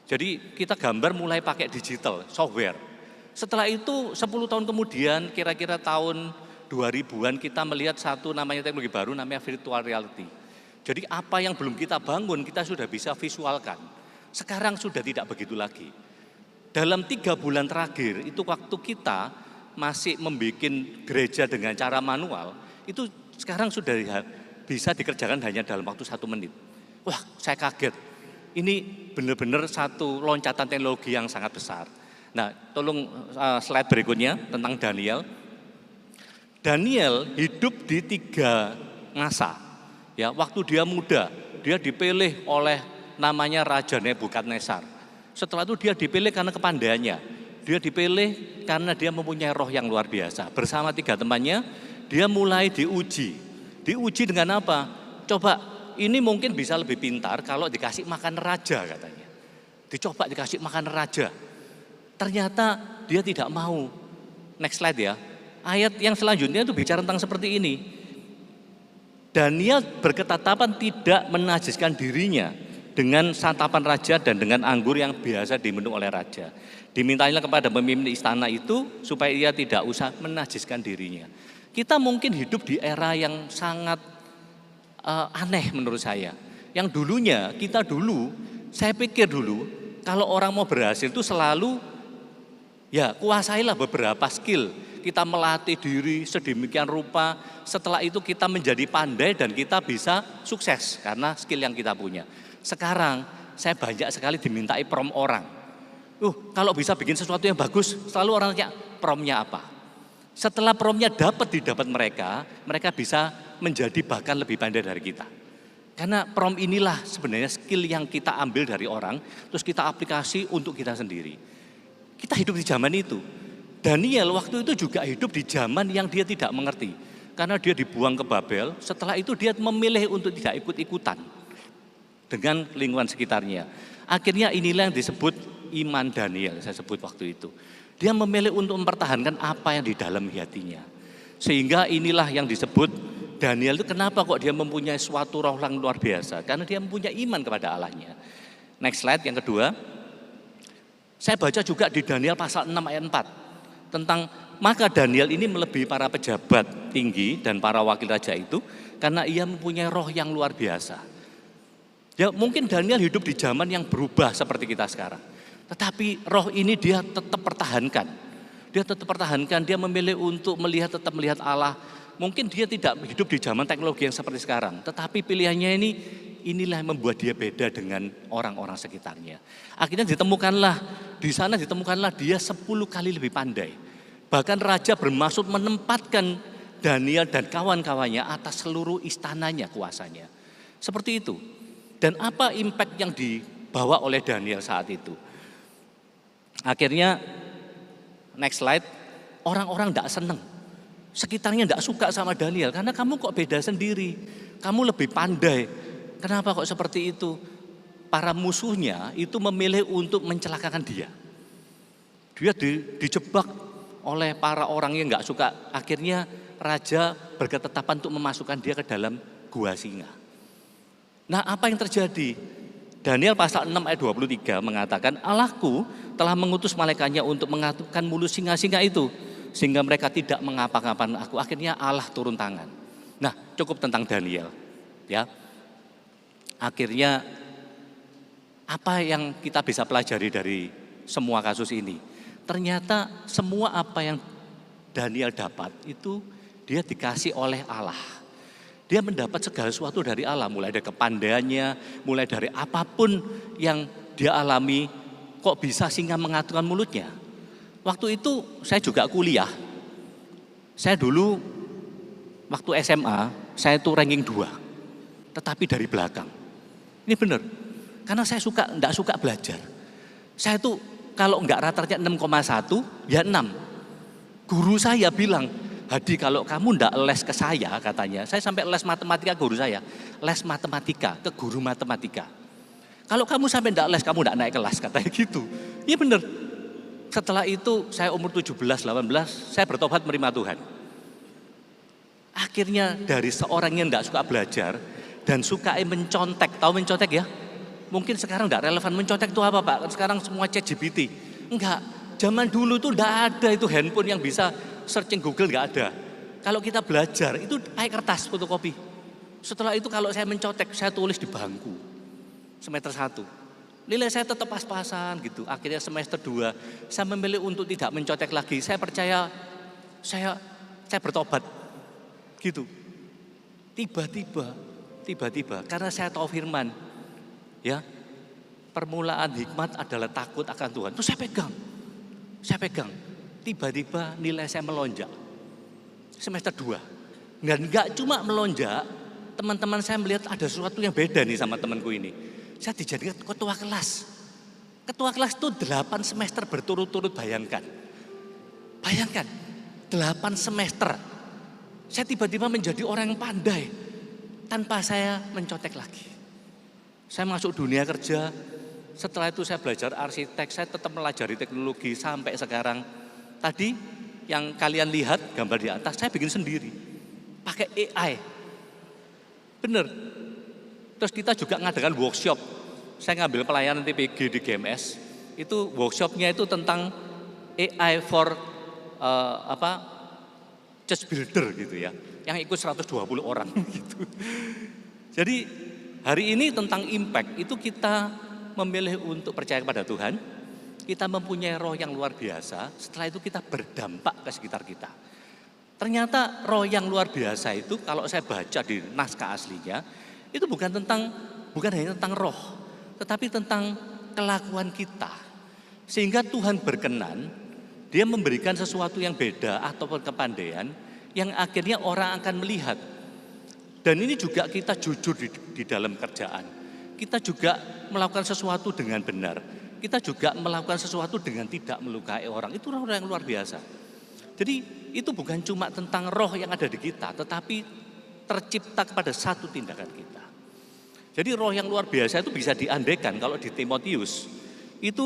Jadi kita gambar mulai pakai digital, software. Setelah itu 10 tahun kemudian kira-kira tahun 2000-an kita melihat satu namanya teknologi baru namanya virtual reality. Jadi apa yang belum kita bangun kita sudah bisa visualkan. Sekarang sudah tidak begitu lagi. Dalam 3 bulan terakhir, itu waktu kita masih membuat gereja dengan cara manual, itu sekarang sudah bisa dikerjakan hanya dalam waktu 1 menit. Wah, saya kaget. Ini benar-benar satu loncatan teknologi yang sangat besar. Nah, tolong slide berikutnya tentang Daniel. Daniel hidup di 3 masa. Ya, waktu dia muda, dia dipilih oleh namanya Raja Nebukadnezar. Setelah itu dia dipilih karena kepandaiannya. Dia dipilih karena dia mempunyai roh yang luar biasa. Bersama 3 temannya, dia mulai diuji. Diuji dengan apa? Coba, ini mungkin bisa lebih pintar kalau dikasih makan raja katanya. Dicoba dikasih makan raja. Ternyata dia tidak mau. Next slide ya. Ayat yang selanjutnya itu bicara tentang seperti ini. Daniel berketetapan tidak menajiskan dirinya dengan santapan raja dan dengan anggur yang biasa diminum oleh raja. Dimintailah kepada pemimpin istana itu supaya ia tidak usah menajiskan dirinya. Kita mungkin hidup di era yang sangat aneh menurut saya. Yang dulunya, saya pikir dulu, kalau orang mau berhasil itu selalu, ya kuasailah beberapa skill. Kita melatih diri sedemikian rupa, setelah itu kita menjadi pandai dan kita bisa sukses karena skill yang kita punya. Sekarang saya banyak sekali dimintai prom orang. Kalau bisa bikin sesuatu yang bagus, selalu orang tanya promnya apa. Setelah promnya didapat mereka bisa menjadi bahkan lebih pandai dari kita. Karena prom inilah sebenarnya skill yang kita ambil dari orang, terus kita aplikasi untuk kita sendiri. Kita hidup di zaman itu. Daniel waktu itu juga hidup di zaman yang dia tidak mengerti. Karena dia dibuang ke Babel, setelah itu dia memilih untuk tidak ikut-ikutan dengan lingkungan sekitarnya. Akhirnya inilah yang disebut iman Daniel, saya sebut waktu itu. Dia memilih untuk mempertahankan apa yang di dalam hatinya. Sehingga inilah yang disebut Daniel itu kenapa kok dia mempunyai suatu roh yang luar biasa. Karena dia mempunyai iman kepada Allahnya. Next slide yang kedua. Saya baca juga di Daniel pasal 6 ayat 4. Tentang maka Daniel ini melebihi para pejabat tinggi dan para wakil raja itu. Karena ia mempunyai roh yang luar biasa. Ya mungkin Daniel hidup di zaman yang berubah seperti kita sekarang. Tetapi roh ini dia tetap pertahankan. Dia memilih untuk tetap melihat Allah. Mungkin dia tidak hidup di zaman teknologi yang seperti sekarang. Tetapi pilihannya inilah yang membuat dia beda dengan orang-orang sekitarnya. Akhirnya di sana ditemukanlah dia 10 kali lebih pandai. Bahkan raja bermaksud menempatkan Daniel dan kawan-kawannya atas seluruh istananya, kuasanya. Seperti itu. Dan apa impact yang dibawa oleh Daniel saat itu? Akhirnya, next slide, orang-orang tidak senang. Sekitarnya tidak suka sama Daniel, karena kamu kok beda sendiri. Kamu lebih pandai. Kenapa kok seperti itu? Para musuhnya itu memilih untuk mencelakakan dia. Dia dijebak oleh para orang yang tidak suka. Akhirnya raja berketetapan untuk memasukkan dia ke dalam gua singa. Nah, apa yang terjadi? Daniel pasal 6 ayat 23 mengatakan, Allahku telah mengutus malaikatnya untuk mengatupkan mulut singa-singa itu, sehingga mereka tidak mengapa-ngapakan aku. Akhirnya Allah turun tangan. Nah, cukup tentang Daniel. Ya, akhirnya apa yang kita bisa pelajari dari semua kasus ini? Ternyata semua apa yang Daniel dapat itu dia dikasih oleh Allah. Dia mendapat segala sesuatu dari Allah, mulai dari kepandaiannya, mulai dari apapun yang dia alami, kok bisa singa mengaturkan mulutnya. Waktu itu saya juga kuliah. Saya dulu waktu SMA, saya itu ranking 2. Tetapi dari belakang. Ini benar. Karena saya enggak suka belajar. Saya itu kalau enggak rata-rata 6,1, ya 6. Guru saya bilang, Hadi kalau kamu enggak les ke saya katanya, saya sampai les matematika guru saya. Les matematika ke guru matematika. Kalau kamu sampai enggak les, kamu enggak naik kelas katanya gitu. Iya benar. Setelah itu saya umur 17-18, saya bertobat menerima Tuhan. Akhirnya dari seorang yang enggak suka belajar dan suka mencontek, tahu mencontek ya? Mungkin sekarang enggak relevan mencontek itu apa Pak? Sekarang semua ChatGPT. Enggak, zaman dulu tuh enggak ada itu handphone yang bisa searching Google, enggak ada. Kalau kita belajar itu pakai kertas fotokopi. Setelah itu kalau saya mencontek, saya tulis di bangku. Semester 1. Nilai saya tetap pas-pasan gitu. Akhirnya semester 2 saya memilih untuk tidak mencontek lagi. Saya percaya saya bertobat gitu. Tiba-tiba karena saya tahu firman, ya, permulaan hikmat adalah takut akan Tuhan. Terus saya pegang. Tiba-tiba nilai saya melonjak. Semester 2. Dan enggak cuma melonjak, teman-teman saya melihat ada sesuatu yang beda nih sama temanku ini. Saya dijadikan ketua kelas. Ketua kelas itu 8 semester berturut-turut, bayangkan. 8 semester. Saya tiba-tiba menjadi orang yang pandai tanpa saya mencontek lagi. Saya masuk dunia kerja. Setelah itu saya belajar arsitek, saya tetap melajari teknologi sampai sekarang. Tadi yang kalian lihat gambar di atas, saya bikin sendiri. Pakai AI. Bener. Terus kita juga ngadakan workshop. Saya ngambil pelayanan TPG di GMS. Itu workshopnya itu tentang AI for church builder gitu ya. Yang ikut 120 orang gitu. Jadi hari ini tentang impact itu kita memilih untuk percaya kepada Tuhan. Kita mempunyai roh yang luar biasa. Setelah itu kita berdampak ke sekitar kita. Ternyata roh yang luar biasa itu kalau saya baca di naskah aslinya, itu bukan hanya tentang roh, tetapi tentang kelakuan kita. Sehingga Tuhan berkenan, dia memberikan sesuatu yang beda ataupun kepandaian yang akhirnya orang akan melihat. Dan ini juga kita jujur di dalam kerjaan. Kita juga melakukan sesuatu dengan benar. Kita juga melakukan sesuatu dengan tidak melukai orang. Itu roh yang luar biasa. Jadi itu bukan cuma tentang roh yang ada di kita, tetapi tercipta kepada satu tindakan kita. Jadi roh yang luar biasa itu bisa diandaikan kalau di Timotius itu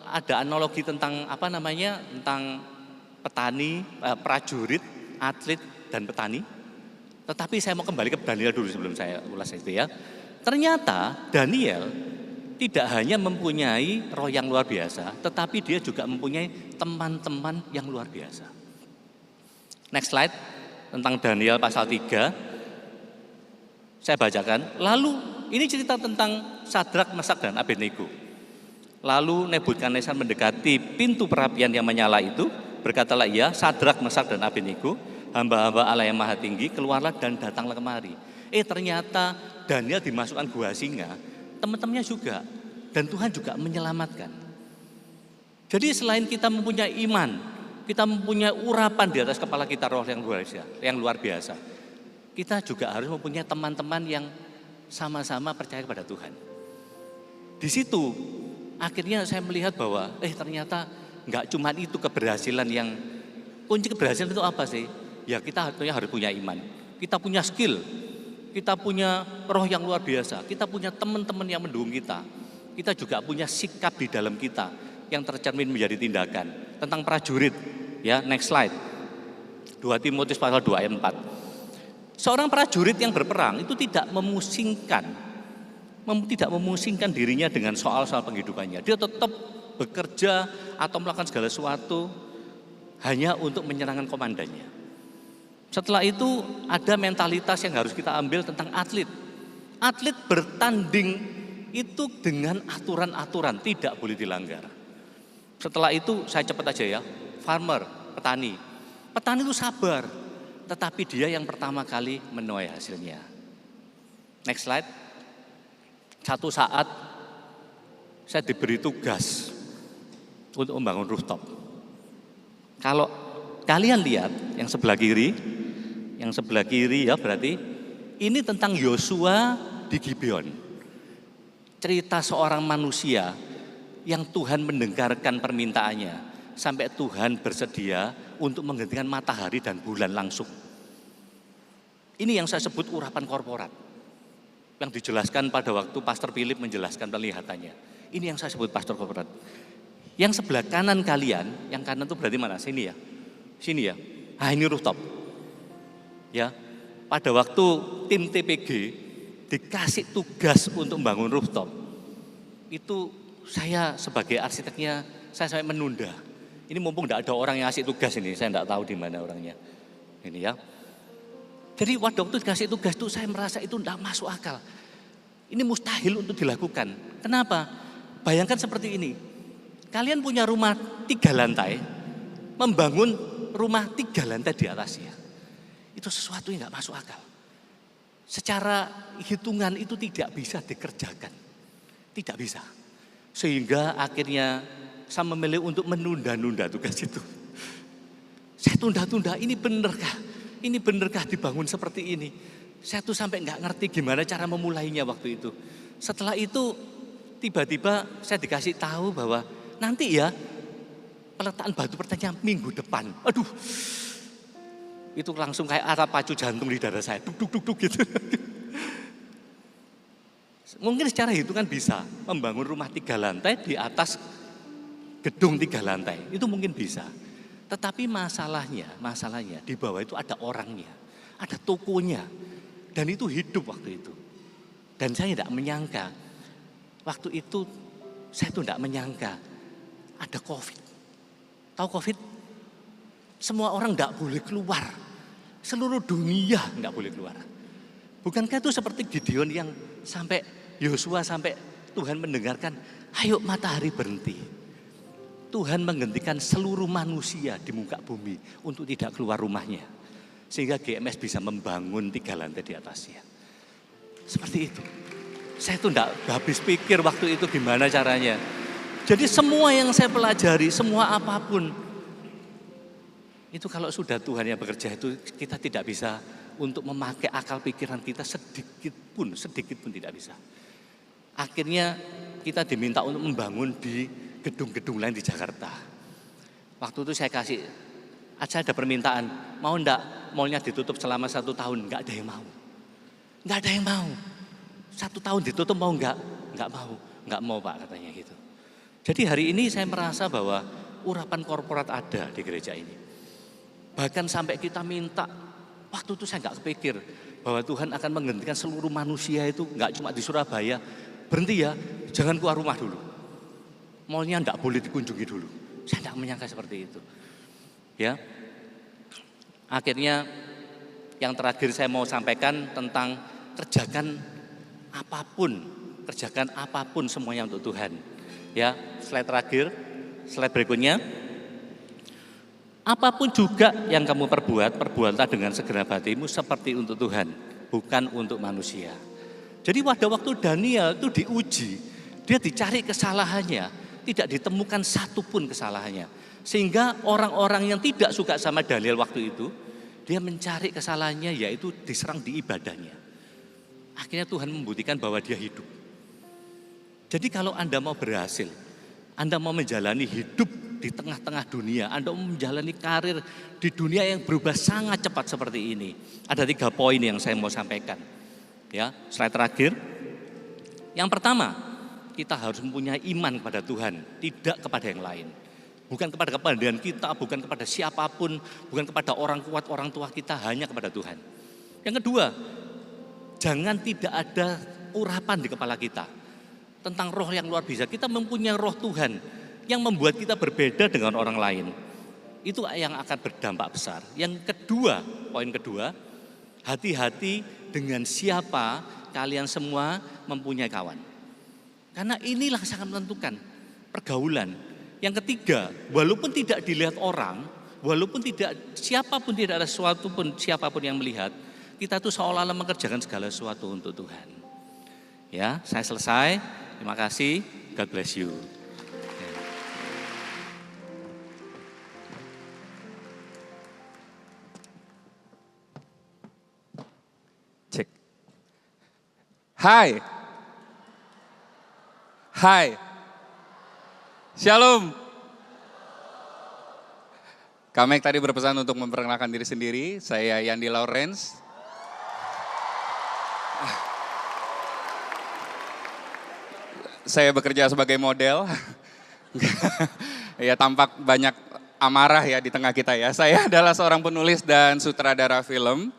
ada analogi tentang tentang petani, prajurit, atlet dan petani. Tetapi saya mau kembali ke Daniel dulu sebelum saya ulas itu ya. Ternyata Daniel tidak hanya mempunyai roh yang luar biasa, tetapi dia juga mempunyai teman-teman yang luar biasa. Next slide tentang Daniel pasal 3. Saya bacakan. Lalu ini cerita tentang Sadrak, Mesak dan Abednego. Lalu Nebukadnezar mendekati pintu perapian yang menyala itu. Berkatalah ia, Sadrak, Mesak dan Abednego, hamba-hamba Allah yang maha tinggi, keluarlah dan datanglah kemari. Ternyata Daniel dimasukkan gua singa, teman-temannya juga. Dan Tuhan juga menyelamatkan. Jadi selain kita mempunyai iman, kita mempunyai urapan di atas kepala kita roh yang luar biasa. Kita juga harus mempunyai teman-teman yang sama-sama percaya kepada Tuhan. Di situ akhirnya saya melihat bahwa ternyata enggak cuma itu keberhasilan yang kunci keberhasilan itu apa sih? Ya kita harus punya iman. Kita punya skill. Kita punya roh yang luar biasa. Kita punya teman-teman yang mendukung kita. Kita juga punya sikap di dalam kita yang tercermin menjadi tindakan. Tentang prajurit. Ya, next slide. 2 Timotius pasal 2 ayat 4. Seorang prajurit yang berperang itu tidak memusingkan dirinya dengan soal-soal penghidupannya. Dia tetap bekerja atau melakukan segala sesuatu hanya untuk menyenangkan komandannya. Setelah itu ada mentalitas yang harus kita ambil tentang atlet. Atlet bertanding itu dengan aturan-aturan tidak boleh dilanggar. Setelah itu saya cepat aja ya, farmer, petani. Petani itu sabar, tetapi dia yang pertama kali menuai hasilnya. Next slide. Satu saat saya diberi tugas untuk membangun rooftop. Kalau kalian lihat yang sebelah kiri ya berarti ini tentang Yosua di Gibeon. Cerita seorang manusia yang Tuhan mendengarkan permintaannya sampai Tuhan bersedia untuk menggantikan matahari dan bulan langsung. Ini yang saya sebut urapan korporat. Yang dijelaskan pada waktu Pastor Philip menjelaskan penglihatannya. Ini yang saya sebut pastor korporat. Yang sebelah kanan kalian, yang kanan itu berarti mana? Sini ya. Sini ya. Ini rooftop. Ya. Pada waktu tim TPG dikasih tugas untuk membangun rooftop. Itu saya sebagai arsiteknya, saya sampai menunda. Ini mumpung tidak ada orang yang ngasih tugas ini, saya tidak tahu di mana orangnya. Ini ya. Jadi waktu dikasih tugas itu saya merasa itu tidak masuk akal. Ini mustahil untuk dilakukan. Kenapa? Bayangkan seperti ini. Kalian punya rumah 3 lantai, membangun rumah 3 lantai di atasnya. Itu sesuatu yang nggak masuk akal. Secara hitungan itu tidak bisa dikerjakan. Tidak bisa. Sehingga akhirnya saya memilih untuk menunda-nunda tugas itu. Saya tunda-tunda, ini benerkah? Ini benerkah dibangun seperti ini? Saya tuh sampai nggak ngerti gimana cara memulainya waktu itu. Setelah itu tiba-tiba saya dikasih tahu bahwa nanti ya peletakan batu pertanyaan minggu depan. Aduh, itu langsung kayak arah pacu jantung di dada saya, duk gitu. Mungkin secara hitungan bisa membangun rumah 3 lantai di atas gedung 3 lantai, itu mungkin bisa. Tetapi masalahnya di bawah itu ada orangnya, ada tokonya, dan itu hidup waktu itu. Dan saya tidak menyangka, waktu itu saya tuh tidak menyangka ada COVID. Tahu COVID? Semua orang tidak boleh keluar, seluruh dunia tidak boleh keluar. Bukankah itu seperti Gideon yang sampai Yosua sampai Tuhan mendengarkan, ayo matahari berhenti. Tuhan menghentikan seluruh manusia di muka bumi untuk tidak keluar rumahnya. Sehingga GMS bisa membangun 3 lantai di atasnya. Seperti itu. Saya tuh enggak habis pikir waktu itu gimana caranya. Jadi semua yang saya pelajari, semua apapun. Itu kalau sudah Tuhan yang bekerja itu kita tidak bisa untuk memakai akal pikiran kita sedikit pun tidak bisa. Akhirnya kita diminta untuk membangun di gedung-gedung lain di Jakarta. Waktu itu saya ada permintaan, mau enggak mallnya ditutup selama 1 tahun? Enggak ada yang mau. Enggak ada yang mau. 1 tahun ditutup mau enggak? Enggak mau. Enggak mau Pak katanya gitu. Jadi hari ini saya merasa bahwa urapan korporat ada di gereja ini. Bahkan sampai kita minta, waktu itu saya enggak kepikir bahwa Tuhan akan menghentikan seluruh manusia itu, enggak cuma di Surabaya. Berhenti ya, jangan keluar rumah dulu. Mallnya enggak boleh dikunjungi dulu. Saya enggak menyangka seperti itu. Ya. Akhirnya yang terakhir saya mau sampaikan tentang kerjakan apapun semuanya untuk Tuhan. Ya, slide terakhir, slide berikutnya. Apapun juga yang kamu perbuatlah dengan segenap hatimu seperti untuk Tuhan, bukan untuk manusia. Jadi pada waktu Daniel itu diuji, dia dicari kesalahannya, tidak ditemukan satupun kesalahannya. Sehingga orang-orang yang tidak suka sama Daniel waktu itu, dia mencari kesalahannya yaitu diserang di ibadahnya. Akhirnya Tuhan membuktikan bahwa dia hidup. Jadi kalau Anda mau berhasil, Anda mau menjalani hidup di tengah-tengah dunia, Anda mau menjalani karir di dunia yang berubah sangat cepat seperti ini. Ada 3 poin yang saya mau sampaikan. Ya, slide terakhir. Yang pertama, kita harus mempunyai iman kepada Tuhan, tidak kepada yang lain. Bukan kepada kepandaian kita, bukan kepada siapapun, bukan kepada orang kuat, orang tua kita, hanya kepada Tuhan. Yang kedua, jangan tidak ada urapan di kepala kita tentang roh yang luar biasa. Kita mempunyai roh Tuhan yang membuat kita berbeda dengan orang lain. Itu yang akan berdampak besar. Yang kedua, poin kedua, hati-hati dengan siapa kalian semua mempunyai kawan. Karena inilah sangat menentukan pergaulan. Yang ketiga, walaupun tidak dilihat orang, walaupun tidak siapapun, tidak ada sesuatu pun siapapun yang melihat, kita tuh seolah-olah mengerjakan segala sesuatu untuk Tuhan. Ya, saya selesai. Terima kasih. God bless you. Cek. Hai. Hai. Shalom. Kamek tadi berpesan untuk memperkenalkan diri sendiri. Saya Yandi Lawrence. Saya bekerja sebagai model. Ya, tampak banyak amarah ya di tengah kita ya. Saya adalah seorang penulis dan sutradara film.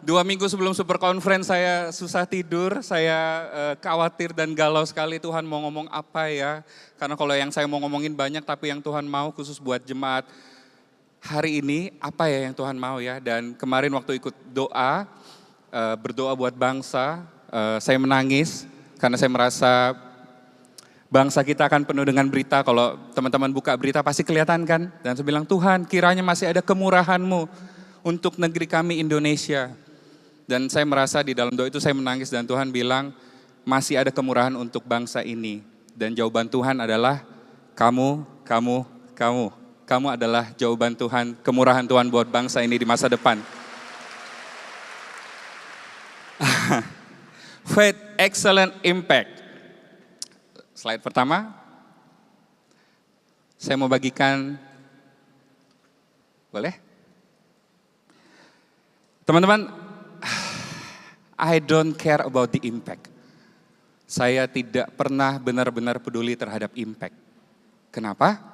Dua minggu sebelum Super Conference saya susah tidur, saya khawatir dan galau sekali Tuhan mau ngomong apa ya. Karena kalau yang saya mau ngomongin banyak tapi yang Tuhan mau khusus buat jemaat hari ini apa ya yang Tuhan mau ya. Dan kemarin waktu ikut doa, berdoa buat bangsa, saya menangis karena saya merasa bangsa kita akan penuh dengan berita. Kalau teman-teman buka berita pasti kelihatan kan. Dan saya bilang, Tuhan kiranya masih ada kemurahan-Mu untuk negeri kami Indonesia. Dan saya merasa di dalam doa itu saya menangis dan Tuhan bilang masih ada kemurahan untuk bangsa ini. Dan jawaban Tuhan adalah kamu. Kamu adalah jawaban Tuhan, kemurahan Tuhan buat bangsa ini di masa depan. Faith, excellent impact. Slide pertama. Saya mau bagikan, boleh? Teman-teman, I don't care about the impact. Saya tidak pernah benar-benar peduli terhadap impact. Kenapa?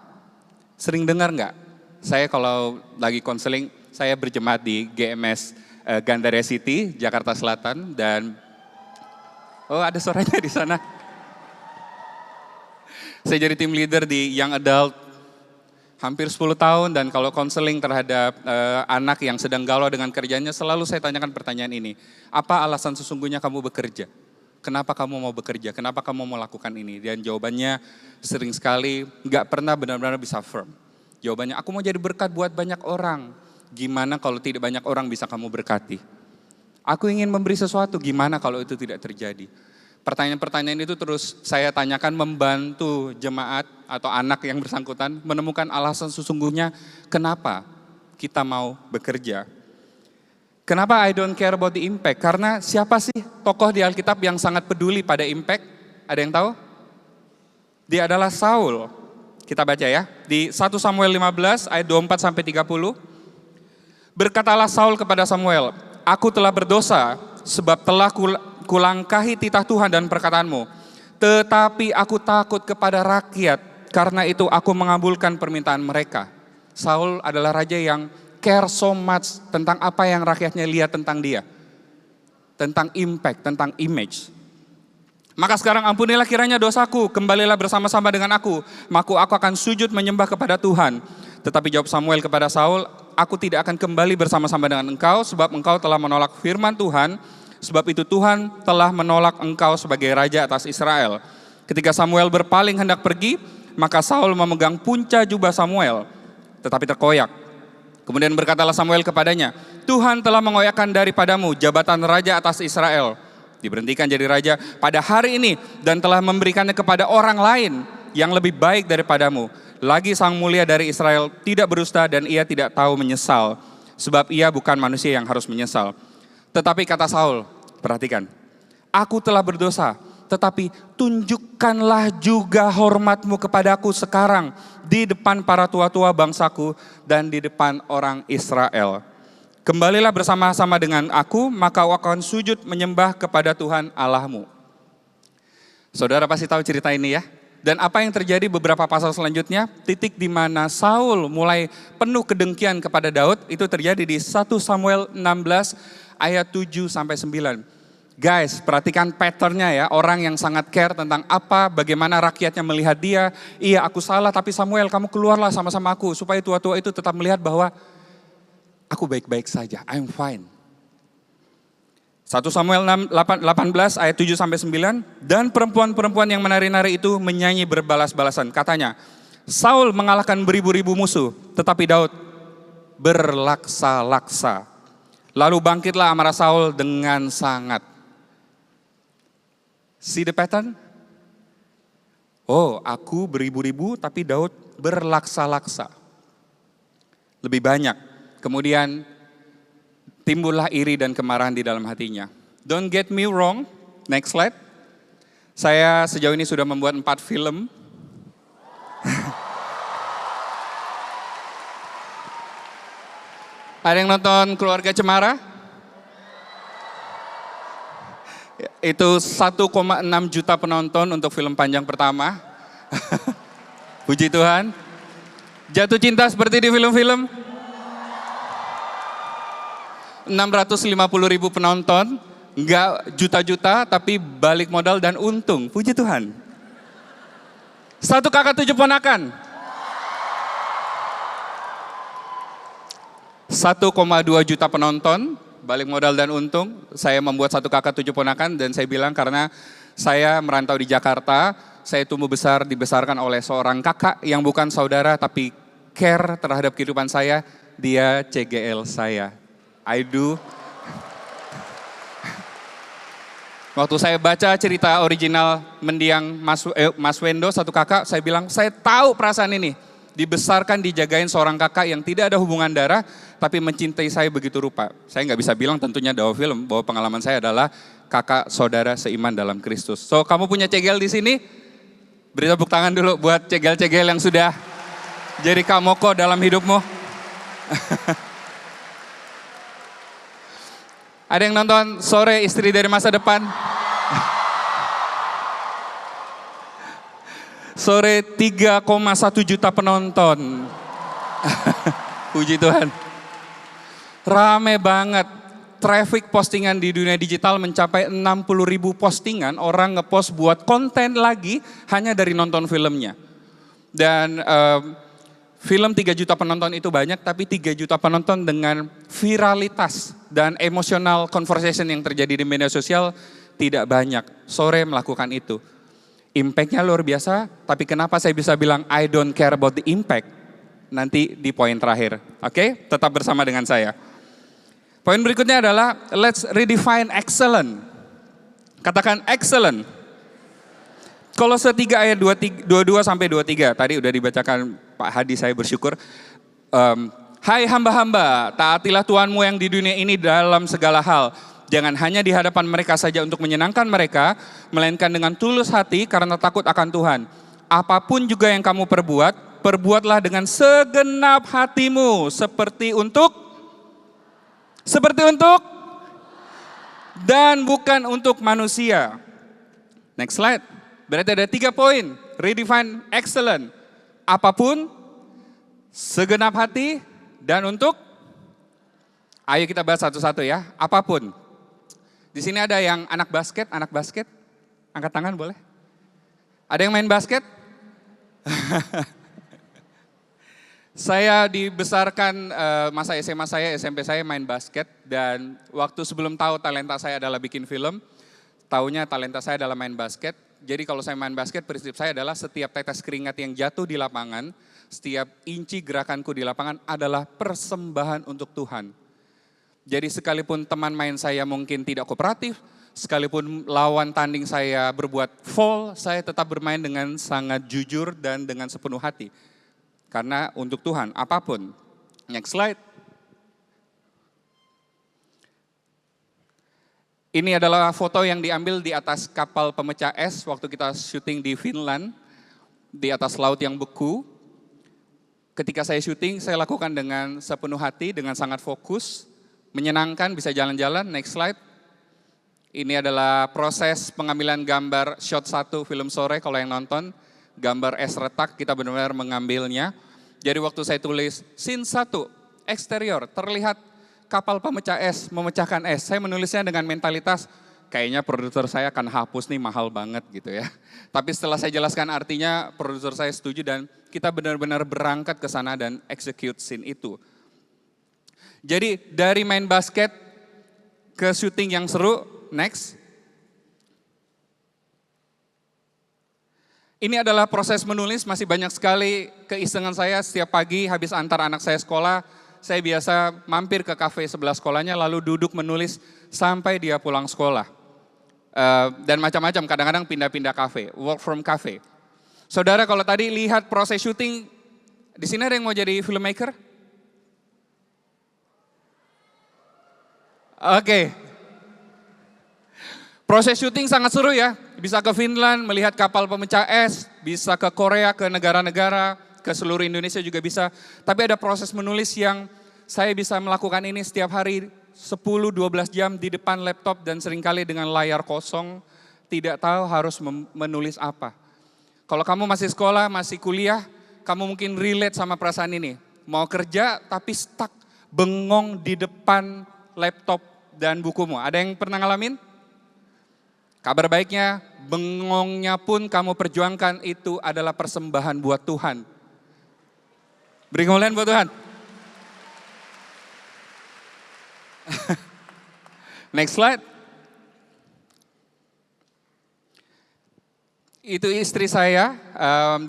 Sering dengar nggak? Saya kalau lagi konseling, saya berjemaat di GMS Gandaria City, Jakarta Selatan, dan oh ada suaranya di sana. Saya jadi tim leader di Young Adult hampir 10 tahun, dan kalau konseling terhadap anak yang sedang galau dengan kerjanya, selalu saya tanyakan pertanyaan ini. Apa alasan sesungguhnya kamu bekerja? Kenapa kamu mau bekerja? Kenapa kamu mau lakukan ini? Dan jawabannya sering sekali nggak pernah benar-benar bisa firm. Jawabannya, aku mau jadi berkat buat banyak orang. Gimana kalau tidak banyak orang bisa kamu berkati? Aku ingin memberi sesuatu, gimana kalau itu tidak terjadi? Pertanyaan-pertanyaan itu terus saya tanyakan membantu jemaat atau anak yang bersangkutan menemukan alasan sesungguhnya kenapa kita mau bekerja. Kenapa I don't care about the impact? Karena siapa sih tokoh di Alkitab yang sangat peduli pada impact? Ada yang tahu? Dia adalah Saul. Kita baca ya, di 1 Samuel 15 ayat 24-30. Berkatalah Saul kepada Samuel, aku telah berdosa sebab telah kulangkahi titah Tuhan dan perkataanmu. Tetapi aku takut kepada rakyat, karena itu aku mengabulkan permintaan mereka. Saul adalah raja yang care so much tentang apa yang rakyatnya lihat tentang dia. Tentang impact, tentang image. Maka sekarang ampunilah kiranya dosaku, kembalilah bersama-sama dengan aku, maka aku akan sujud menyembah kepada Tuhan. Tetapi jawab Samuel kepada Saul, aku tidak akan kembali bersama-sama dengan engkau, sebab engkau telah menolak firman Tuhan, sebab itu Tuhan telah menolak engkau sebagai raja atas Israel. Ketika Samuel berpaling hendak pergi, maka Saul memegang punca jubah Samuel, tetapi terkoyak. Kemudian berkatalah Samuel kepadanya, Tuhan telah mengoyakkan daripadamu jabatan raja atas Israel. Diberhentikan jadi raja pada hari ini dan telah memberikannya kepada orang lain yang lebih baik daripadamu. Lagi sang mulia dari Israel tidak berdusta dan ia tidak tahu menyesal. Sebab ia bukan manusia yang harus menyesal. Tetapi kata Saul, perhatikan, aku telah berdosa, tetapi tunjukkanlah juga hormatmu kepadaku sekarang di depan para tua-tua bangsaku dan di depan orang Israel. Kembalilah bersama-sama dengan aku, maka aku akan sujud menyembah kepada Tuhan Allahmu. Saudara pasti tahu cerita ini ya. Dan apa yang terjadi beberapa pasal selanjutnya, titik di mana Saul mulai penuh kedengkian kepada Daud, itu terjadi di 1 Samuel 16 ayat 7-9. Guys, perhatikan patternnya ya, orang yang sangat care tentang apa, bagaimana rakyatnya melihat dia. Iya, aku salah, tapi Samuel kamu keluarlah sama-sama aku, supaya tua-tua itu tetap melihat bahwa aku baik-baik saja, I'm fine. 1 Samuel 18 ayat 7-9, dan perempuan-perempuan yang menari-nari itu menyanyi berbalas-balasan. Katanya, Saul mengalahkan beribu-ribu musuh, tetapi Daud berlaksa-laksa. Lalu bangkitlah amarah Saul dengan sangat. See the pattern? Oh, aku beribu-ribu tapi Daud berlaksa-laksa. Lebih banyak. Kemudian timbullah iri dan kemarahan di dalam hatinya. Don't get me wrong, next slide. Saya sejauh ini sudah membuat 4 film. Ada yang nonton Keluarga Cemara? Itu 1,6 juta penonton untuk film panjang pertama. Puji Tuhan. Jatuh cinta seperti di film-film. 650.000 penonton, enggak juta-juta tapi balik modal dan untung. Puji Tuhan. 1 kakak 7 ponakan. 1,2 juta penonton, balik modal dan untung. Saya membuat 1 kakak 7 ponakan dan saya bilang karena saya merantau di Jakarta, saya tumbuh besar dibesarkan oleh seorang kakak yang bukan saudara tapi care terhadap kehidupan saya, dia CGL saya. I do. Waktu saya baca cerita original mendiang Mas Wendo, satu kakak, saya bilang saya tahu perasaan ini. Dibesarkan, dijagain seorang kakak yang tidak ada hubungan darah, tapi mencintai saya begitu rupa. Saya nggak bisa bilang tentunya Dawa Film bahwa pengalaman saya adalah kakak saudara seiman dalam Kristus. So kamu punya CGL di sini? Beri tepuk tangan dulu buat CGL-CGL yang sudah jadi kamoko dalam hidupmu. Ada yang nonton Sore Istri dari Masa Depan? Sore 3,1 juta penonton. Puji Tuhan. Rame banget. Traffic postingan di dunia digital mencapai 60.000 postingan. Orang ngepost buat konten lagi hanya dari nonton filmnya. Dan film 3 juta penonton itu banyak, tapi 3 juta penonton dengan viralitas dan emotional conversation yang terjadi di media sosial tidak banyak. Sore melakukan itu. Impact-nya luar biasa, tapi kenapa saya bisa bilang I don't care about the impact? Nanti di poin terakhir, oke? Tetap bersama dengan saya. Poin berikutnya adalah let's redefine excellent. Katakan excellent. Kolose 3 ayat 22 sampai 23, tadi udah dibacakan Pak Hadi, saya bersyukur. Hai hamba-hamba, taatilah Tuhanmu yang di dunia ini dalam segala hal. Jangan hanya di hadapan mereka saja untuk menyenangkan mereka, melainkan dengan tulus hati karena takut akan Tuhan. Apapun juga yang kamu perbuat, perbuatlah dengan segenap hatimu seperti untuk dan bukan untuk manusia. Next slide. Berarti ada 3 poin. Redefine excellent. Apapun, segenap hati, dan untuk. Ayo kita bahas satu-satu ya. Apapun. Di sini ada yang anak basket. Angkat tangan boleh? Ada yang main basket? Saya dibesarkan masa SMA saya, SMP saya main basket. Dan waktu sebelum tahu talenta saya adalah bikin film, taunya talenta saya adalah main basket. Jadi kalau saya main basket, prinsip saya adalah setiap tetes keringat yang jatuh di lapangan, setiap inci gerakanku di lapangan adalah persembahan untuk Tuhan. Jadi sekalipun teman main saya mungkin tidak kooperatif, sekalipun lawan tanding saya berbuat foul, saya tetap bermain dengan sangat jujur dan dengan sepenuh hati. Karena untuk Tuhan, apapun. Next slide. Ini adalah foto yang diambil di atas kapal pemecah es waktu kita syuting di Finland, di atas laut yang beku. Ketika saya syuting, saya lakukan dengan sepenuh hati, dengan sangat fokus, menyenangkan, bisa jalan-jalan. Next slide. Ini adalah proses pengambilan gambar shot 1 film Sore, kalau yang nonton. Gambar es retak, kita benar-benar mengambilnya. Jadi waktu saya tulis scene 1, eksterior, terlihat kapal pemecah es, memecahkan es. Saya menulisnya dengan mentalitas, kayaknya produser saya akan hapus nih, mahal banget gitu ya. Tapi setelah saya jelaskan artinya, produser saya setuju dan kita benar-benar berangkat ke sana dan execute scene itu. Jadi dari main basket ke syuting yang seru, next. Ini adalah proses menulis, masih banyak sekali keisengan saya setiap pagi habis antar anak saya sekolah. Saya biasa mampir ke kafe sebelah sekolahnya lalu duduk menulis sampai dia pulang sekolah. Dan macam-macam, kadang-kadang pindah-pindah kafe, work from cafe. Saudara kalau tadi lihat proses syuting, di sini ada yang mau jadi filmmaker? Oke. Proses syuting sangat seru ya. Bisa ke Finland melihat kapal pemecah es, bisa ke Korea, ke negara-negara, ke seluruh Indonesia juga bisa. Tapi ada proses menulis yang saya bisa melakukan ini setiap hari 10-12 jam di depan laptop dan seringkali dengan layar kosong, tidak tahu harus menulis apa. Kalau kamu masih sekolah, masih kuliah, kamu mungkin relate sama perasaan ini. Mau kerja tapi stuck, bengong di depan laptop dan bukumu. Ada yang pernah ngalamin? Kabar baiknya, bengongnya pun kamu perjuangkan itu adalah persembahan buat Tuhan. Beri kemuliaan buat Tuhan. Next slide. Itu istri saya,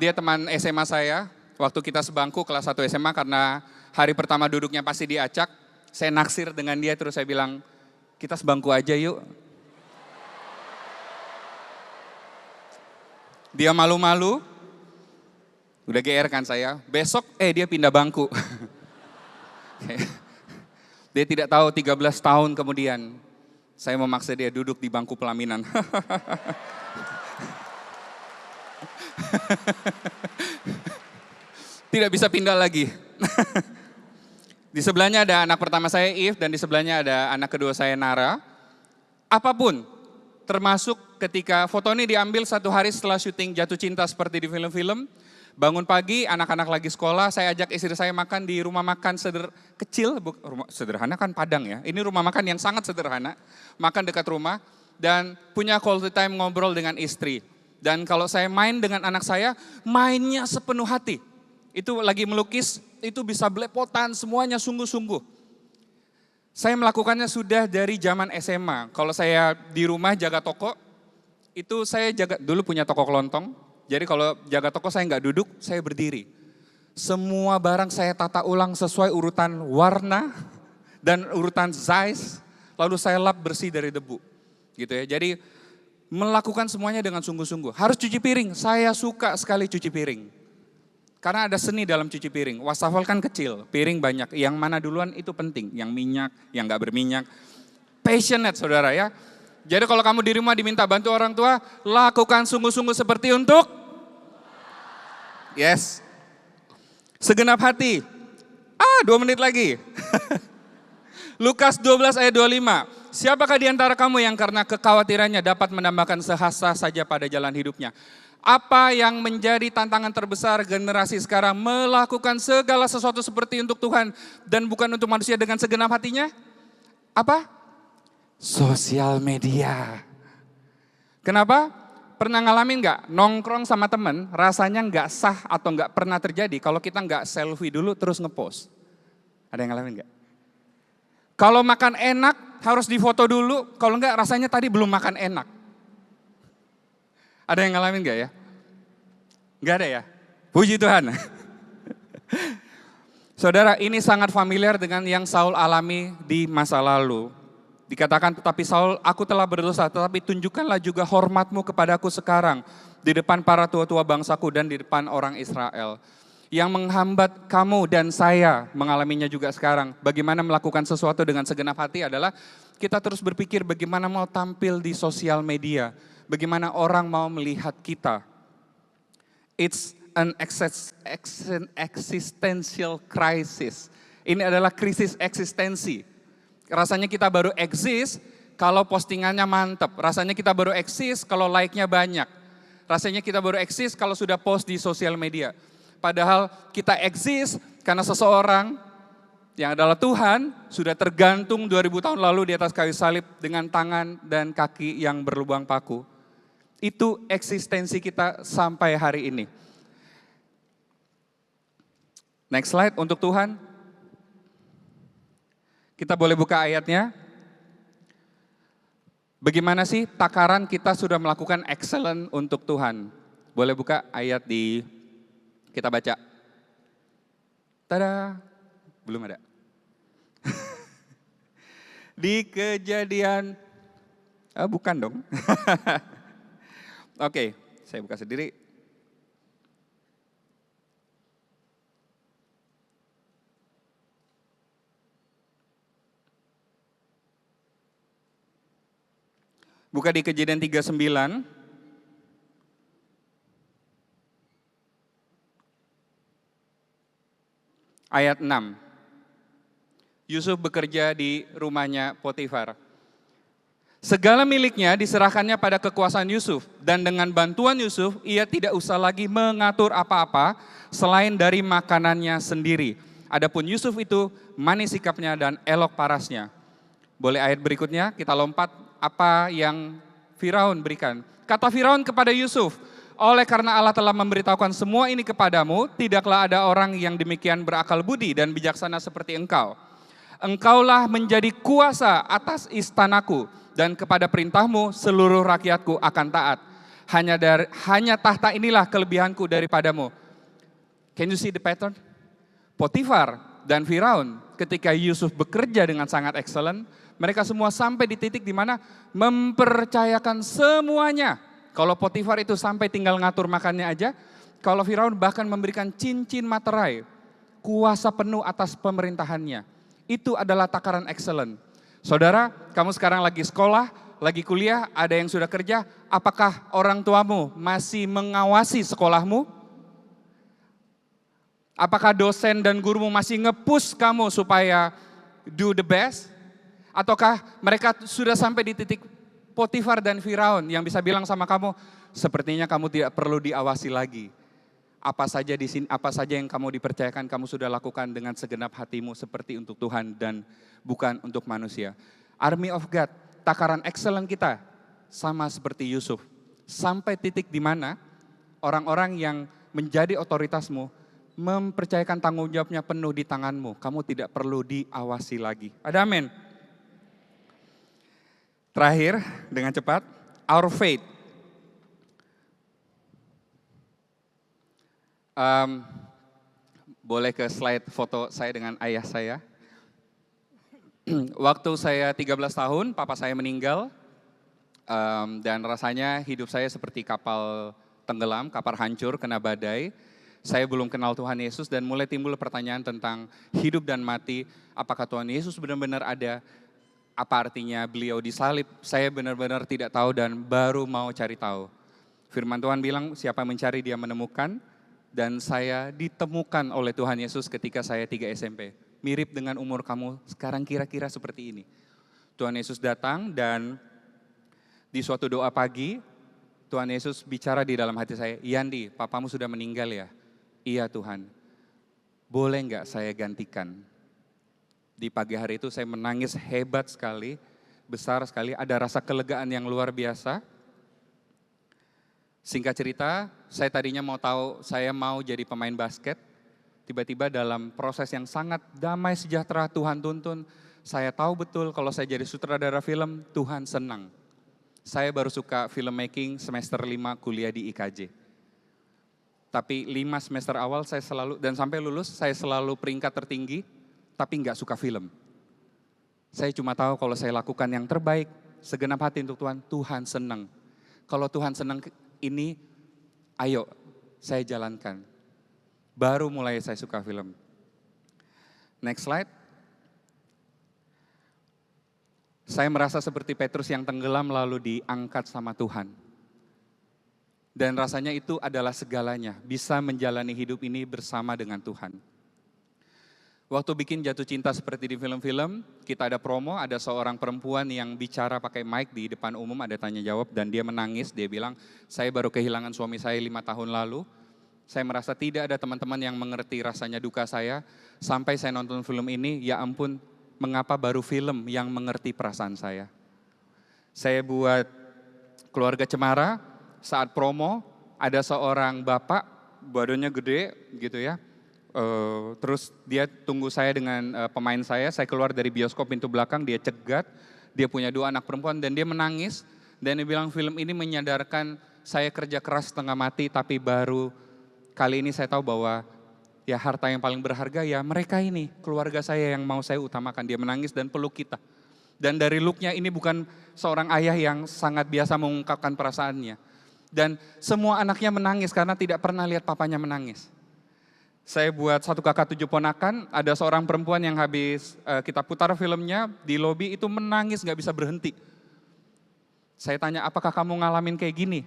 dia teman SMA saya. Waktu kita sebangku kelas 1 SMA karena hari pertama duduknya pasti diacak. Saya naksir dengan dia terus saya bilang, kita sebangku aja yuk. Dia malu-malu, udah GR kan saya. Besok dia pindah bangku. Dia tidak tahu 13 tahun kemudian saya memaksa dia duduk di bangku pelaminan. Tidak bisa pindah lagi. Di sebelahnya ada anak pertama saya If dan di sebelahnya ada anak kedua saya Nara. Apapun, termasuk ketika foto ini diambil 1 hari setelah syuting Jatuh Cinta seperti di film-film. Bangun pagi, anak-anak lagi sekolah, saya ajak istri saya makan di rumah makan kecil, sederhana kan Padang ya. Ini rumah makan yang sangat sederhana, makan dekat rumah dan punya quality time ngobrol dengan istri. Dan kalau saya main dengan anak saya, mainnya sepenuh hati. Itu lagi melukis, itu bisa belepotan, semuanya sungguh-sungguh. Saya melakukannya sudah dari zaman SMA. Kalau saya di rumah jaga toko, itu saya jaga, dulu punya toko kelontong. Jadi kalau jaga toko saya nggak duduk, saya berdiri. Semua barang saya tata ulang sesuai urutan warna dan urutan size, lalu saya lap bersih dari debu. Gitu ya. Jadi melakukan semuanya dengan sungguh-sungguh. Harus cuci piring, saya suka sekali cuci piring. Karena ada seni dalam cuci piring. Wastafel kan kecil, piring banyak. Yang mana duluan itu penting. Yang minyak, yang gak berminyak. Passionate saudara ya. Jadi kalau kamu di rumah diminta bantu orang tua, lakukan sungguh-sungguh seperti untuk? Yes. Segenap hati. 2 menit lagi. Lukas 12 ayat 25. Siapakah di antara kamu yang karena kekhawatirannya dapat menambahkan sehasta saja pada jalan hidupnya? Apa yang menjadi tantangan terbesar generasi sekarang? Melakukan segala sesuatu seperti untuk Tuhan dan bukan untuk manusia dengan segenap hatinya? Apa? Sosial media. Kenapa? Pernah ngalamin nggak nongkrong sama temen rasanya nggak sah atau nggak pernah terjadi kalau kita nggak selfie dulu terus ngepost? Ada yang ngalamin nggak? Kalau makan enak harus difoto dulu, kalau nggak rasanya tadi belum makan enak. Ada yang ngalamin gak ya? Gak ada ya? Puji Tuhan. Saudara, ini sangat familiar dengan yang Saul alami di masa lalu. Dikatakan, tetapi Saul, aku telah berdosa, tetapi tunjukkanlah juga hormatmu kepadaku sekarang. Di depan para tua-tua bangsaku dan di depan orang Israel. Yang menghambat kamu dan saya mengalaminya juga sekarang. Bagaimana melakukan sesuatu dengan segenap hati adalah kita terus berpikir bagaimana mau tampil di sosial media. Bagaimana orang mau melihat kita. It's an existential crisis. Ini adalah krisis eksistensi. Rasanya kita baru eksis kalau postingannya mantap. Rasanya kita baru eksis kalau like-nya banyak. Rasanya kita baru eksis kalau sudah post di sosial media. Padahal kita eksis karena seseorang yang adalah Tuhan sudah tergantung 2000 tahun lalu di atas kayu salib dengan tangan dan kaki yang berlubang paku. Itu eksistensi kita sampai hari ini. Next slide untuk Tuhan. Kita boleh buka ayatnya. Bagaimana sih takaran kita sudah melakukan excellent untuk Tuhan? Boleh buka ayat di kita baca. Tada, belum ada. Di Kejadian, bukan dong. Oke, saya buka sendiri. Buka di Kejadian 39. Ayat 6. Yusuf bekerja di rumahnya Potifar. Segala miliknya diserahkannya pada kekuasaan Yusuf dan dengan bantuan Yusuf ia tidak usah lagi mengatur apa-apa selain dari makanannya sendiri. Adapun Yusuf itu manis sikapnya dan elok parasnya. Boleh ayat berikutnya kita lompat apa yang Firaun berikan. Kata Firaun kepada Yusuf, oleh karena Allah telah memberitahukan semua ini kepadamu, tidaklah ada orang yang demikian berakal budi dan bijaksana seperti engkau. Engkaulah menjadi kuasa atas istanaku dan kepada perintahmu seluruh rakyatku akan taat. Hanya tahta inilah kelebihanku daripadamu. Can you see the pattern? Potifar dan Firaun ketika Yusuf bekerja dengan sangat excellent, mereka semua sampai di titik di mana mempercayakan semuanya. Kalau Potifar itu sampai tinggal ngatur makannya aja, kalau Firaun bahkan memberikan cincin materai, kuasa penuh atas pemerintahannya. Itu adalah takaran excellent. Saudara, kamu sekarang lagi sekolah, lagi kuliah, ada yang sudah kerja, apakah orang tuamu masih mengawasi sekolahmu? Apakah dosen dan gurumu masih nge-push kamu supaya do the best? Ataukah mereka sudah sampai di titik Potifar dan Firaun yang bisa bilang sama kamu, sepertinya kamu tidak perlu diawasi lagi. Apa saja di sini, apa saja yang kamu dipercayakan, kamu sudah lakukan dengan segenap hatimu seperti untuk Tuhan dan bukan untuk manusia. Army of God, takaran excellent kita sama seperti Yusuf. Sampai titik di mana orang-orang yang menjadi otoritasmu mempercayakan tanggung jawabnya penuh di tanganmu. Kamu tidak perlu diawasi lagi. Ada amin? Terakhir, dengan cepat, our faith. Boleh ke slide foto saya dengan ayah saya. Waktu saya 13 tahun, papa saya meninggal. Dan rasanya hidup saya seperti kapal tenggelam, kapal hancur, kena badai. Saya belum kenal Tuhan Yesus dan mulai timbul pertanyaan tentang hidup dan mati. Apakah Tuhan Yesus benar-benar ada? Apa artinya beliau disalib? Saya benar-benar tidak tahu dan baru mau cari tahu. Firman Tuhan bilang siapa mencari dia menemukan. Dan saya ditemukan oleh Tuhan Yesus ketika saya 3 SMP. Mirip dengan umur kamu sekarang kira-kira seperti ini. Tuhan Yesus datang dan di suatu doa pagi, Tuhan Yesus bicara di dalam hati saya, Yandi, papamu sudah meninggal ya? Iya Tuhan, boleh nggak saya gantikan? Di pagi hari itu saya menangis hebat sekali, besar sekali, ada rasa kelegaan yang luar biasa. Singkat cerita, saya tadinya saya mau jadi pemain basket. Tiba-tiba dalam proses yang sangat damai sejahtera Tuhan tuntun, saya tahu betul kalau saya jadi sutradara film, Tuhan senang. Saya baru suka filmmaking semester 5 kuliah di IKJ. Tapi 5 semester awal saya selalu, dan sampai lulus saya selalu peringkat tertinggi, tapi nggak suka film. Saya cuma tahu kalau saya lakukan yang terbaik, segenap hati untuk Tuhan, Tuhan senang. Kalau Tuhan senang ini, ayo saya jalankan. Baru mulai saya suka film. Next slide. Saya merasa seperti Petrus yang tenggelam lalu diangkat sama Tuhan. Dan rasanya itu adalah segalanya, bisa menjalani hidup ini bersama dengan Tuhan. Waktu bikin Jatuh Cinta seperti di film-film, kita ada promo, ada seorang perempuan yang bicara pakai mic di depan umum, ada tanya jawab dan dia menangis, dia bilang, saya baru kehilangan suami saya 5 tahun lalu. Saya merasa tidak ada teman-teman yang mengerti rasanya duka saya, sampai saya nonton film ini, ya ampun, mengapa baru film yang mengerti perasaan saya. Saya buat Keluarga Cemara, saat promo, ada seorang bapak, badannya gede gitu ya, terus dia tunggu saya dengan pemain saya keluar dari bioskop pintu belakang, dia cegat, dia punya 2 anak perempuan dan dia menangis. Dan dia bilang film ini menyadarkan saya kerja keras setengah mati tapi baru kali ini saya tahu bahwa ya harta yang paling berharga ya mereka ini, keluarga saya yang mau saya utamakan. Dia menangis dan peluk kita. Dan dari looknya ini bukan seorang ayah yang sangat biasa mengungkapkan perasaannya. Dan semua anaknya menangis karena tidak pernah lihat papanya menangis. Saya buat 1 kakak 7 ponakan, ada seorang perempuan yang habis kita putar filmnya di lobi itu menangis gak bisa berhenti. Saya tanya, apakah kamu ngalamin kayak gini?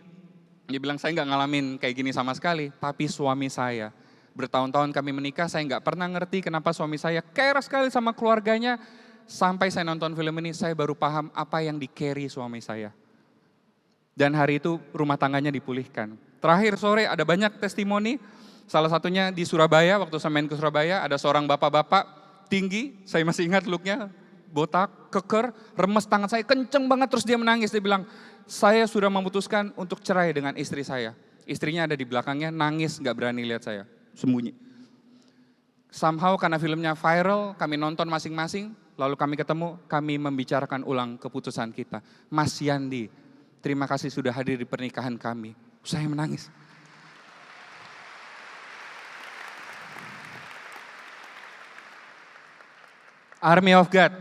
Dia bilang, saya gak ngalamin kayak gini sama sekali, tapi suami saya. Bertahun-tahun kami menikah, saya gak pernah ngerti kenapa suami saya care sekali sama keluarganya. Sampai saya nonton film ini, saya baru paham apa yang di-carry suami saya. Dan hari itu rumah tangganya dipulihkan. Terakhir sore ada banyak testimoni. Salah satunya di Surabaya, waktu saya main ke Surabaya, ada seorang bapak-bapak tinggi, saya masih ingat looknya, botak, keker, remes tangan saya, kenceng banget, terus dia menangis, dia bilang, saya sudah memutuskan untuk cerai dengan istri saya. Istrinya ada di belakangnya, nangis, gak berani lihat saya, sembunyi. Somehow karena filmnya viral, kami nonton masing-masing, lalu kami ketemu, kami membicarakan ulang keputusan kita. Mas Yandi, terima kasih sudah hadir di pernikahan kami. Saya menangis. Army of God,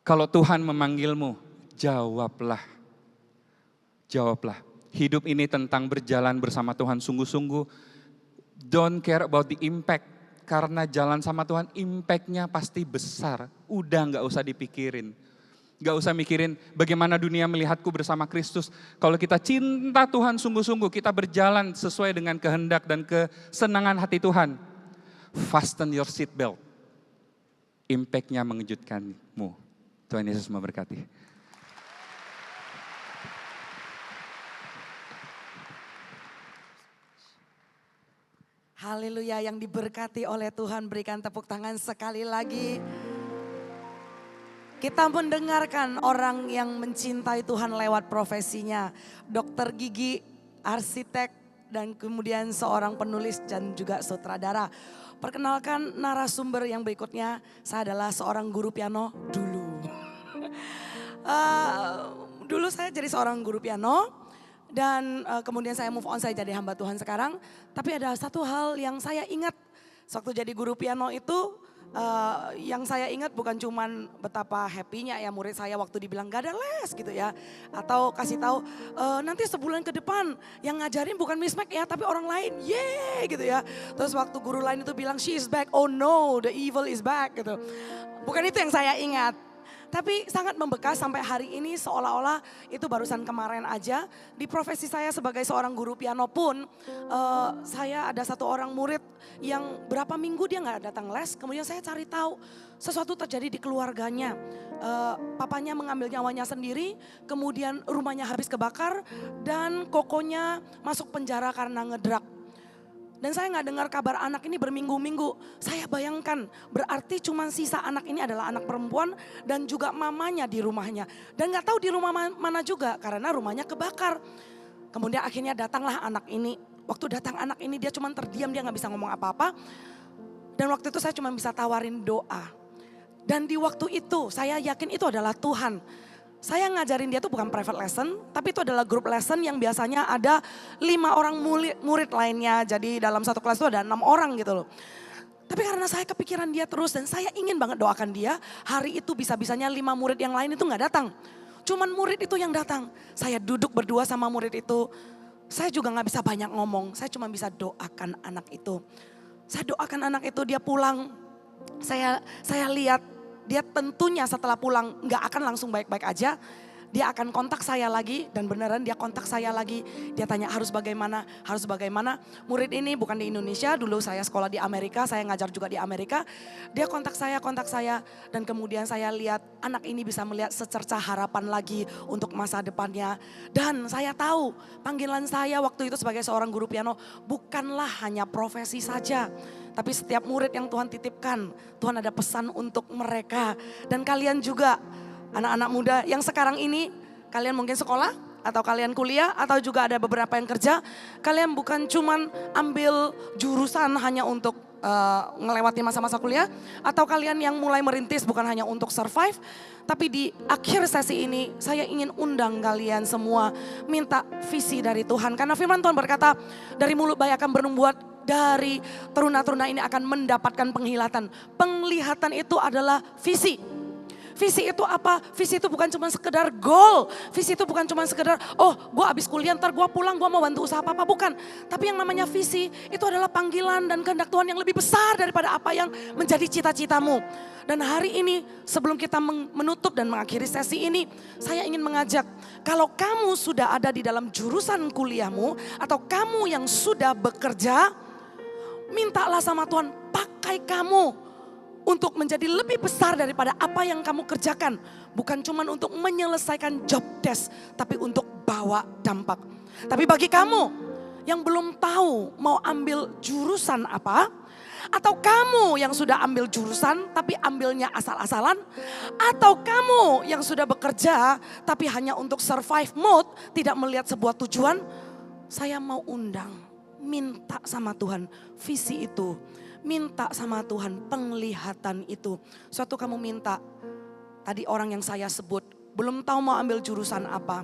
kalau Tuhan memanggilmu, jawablah. Jawablah. Hidup ini tentang berjalan bersama Tuhan sungguh-sungguh. Don't care about the impact. Karena jalan sama Tuhan, impact-nya pasti besar. Udah gak usah dipikirin. Gak usah mikirin bagaimana dunia melihatku bersama Kristus. Kalau kita cinta Tuhan sungguh-sungguh, kita berjalan sesuai dengan kehendak dan kesenangan hati Tuhan. Fasten your seatbelt. Impact-nya mengejutkanmu. Tuhan Yesus memberkati. Haleluya, yang diberkati oleh Tuhan, berikan tepuk tangan sekali lagi. Kita mendengarkan orang yang mencintai Tuhan lewat profesinya. Dokter gigi, arsitek, dan kemudian seorang penulis dan juga sutradara. Perkenalkan narasumber yang berikutnya, saya adalah seorang guru piano dulu. Dulu saya jadi seorang guru piano dan kemudian saya move on, saya jadi hamba Tuhan sekarang. Tapi ada satu hal yang saya ingat waktu jadi guru piano itu, yang saya ingat bukan cuman betapa happy-nya ya murid saya waktu dibilang gak ada les gitu ya. Atau kasih tahu nanti sebulan ke depan yang ngajarin bukan Miss Mac ya tapi orang lain, yeay gitu ya. Terus waktu guru lain itu bilang she is back, oh no the evil is back gitu. Bukan itu yang saya ingat. Tapi sangat membekas sampai hari ini, seolah-olah itu barusan kemarin aja. Di profesi saya sebagai seorang guru piano pun, saya ada satu orang murid yang berapa minggu dia gak datang les. Kemudian saya cari tahu sesuatu terjadi di keluarganya. Papanya mengambil nyawanya sendiri, kemudian rumahnya habis kebakar dan kokonya masuk penjara karena ngedrak. Dan saya nggak dengar kabar anak ini berminggu-minggu. Saya bayangkan berarti cuma sisa anak ini adalah anak perempuan dan juga mamanya di rumahnya. Dan nggak tahu di rumah mana juga karena rumahnya kebakar. Kemudian akhirnya datanglah anak ini. Waktu datang anak ini dia cuma terdiam, dia nggak bisa ngomong apa-apa. Dan waktu itu saya cuma bisa tawarin doa. Dan di waktu itu saya yakin itu adalah Tuhan. Saya ngajarin dia tuh bukan private lesson, tapi itu adalah group lesson yang biasanya ada 5 orang murid lainnya. Jadi dalam satu kelas itu ada 6 orang gitu loh. Tapi karena saya kepikiran dia terus dan saya ingin banget doakan dia, hari itu bisa-bisanya 5 murid yang lain itu gak datang. Cuman murid itu yang datang. Saya duduk berdua sama murid itu. Saya juga gak bisa banyak ngomong, saya cuma bisa doakan anak itu. Saya doakan anak itu, dia pulang. Saya lihat dia tentunya setelah pulang gak akan langsung baik-baik aja. Dia akan kontak saya lagi dan beneran dia kontak saya lagi. Dia tanya harus bagaimana, harus bagaimana. Murid ini bukan di Indonesia, dulu saya sekolah di Amerika, saya ngajar juga di Amerika. Dia kontak saya dan kemudian saya lihat anak ini bisa melihat secercah harapan lagi untuk masa depannya. Dan saya tahu panggilan saya waktu itu sebagai seorang guru piano bukanlah hanya profesi saja. Tapi setiap murid yang Tuhan titipkan, Tuhan ada pesan untuk mereka. Dan kalian juga, anak-anak muda yang sekarang ini, kalian mungkin sekolah, atau kalian kuliah, atau juga ada beberapa yang kerja. Kalian bukan cuman ambil jurusan hanya untuk ngelewati masa-masa kuliah. Atau kalian yang mulai merintis bukan hanya untuk survive. Tapi di akhir sesi ini, saya ingin undang kalian semua minta visi dari Tuhan. Karena firman Tuhan berkata, dari mulut bayi akan bernubuat, dari teruna-teruna ini akan mendapatkan penglihatan. Penglihatan itu adalah visi. Visi itu apa? Visi itu bukan cuma sekedar goal. Visi itu bukan cuma sekedar, oh gue abis kuliah ntar gue pulang gue mau bantu usaha apa-apa. Bukan. Tapi yang namanya visi itu adalah panggilan dan kehendak Tuhan yang lebih besar daripada apa yang menjadi cita-citamu. Dan hari ini sebelum kita menutup dan mengakhiri sesi ini, saya ingin mengajak, kalau kamu sudah ada di dalam jurusan kuliahmu atau kamu yang sudah bekerja, mintalah sama Tuhan pakai kamu untuk menjadi lebih besar daripada apa yang kamu kerjakan. Bukan cuma untuk menyelesaikan job desk, tapi untuk bawa dampak. Tapi bagi kamu yang belum tahu mau ambil jurusan apa, atau kamu yang sudah ambil jurusan tapi ambilnya asal-asalan, atau kamu yang sudah bekerja tapi hanya untuk survive mode, tidak melihat sebuah tujuan, saya mau undang, minta sama Tuhan visi itu. Minta sama Tuhan penglihatan itu. Suatu kamu minta, tadi orang yang saya sebut, belum tahu mau ambil jurusan apa.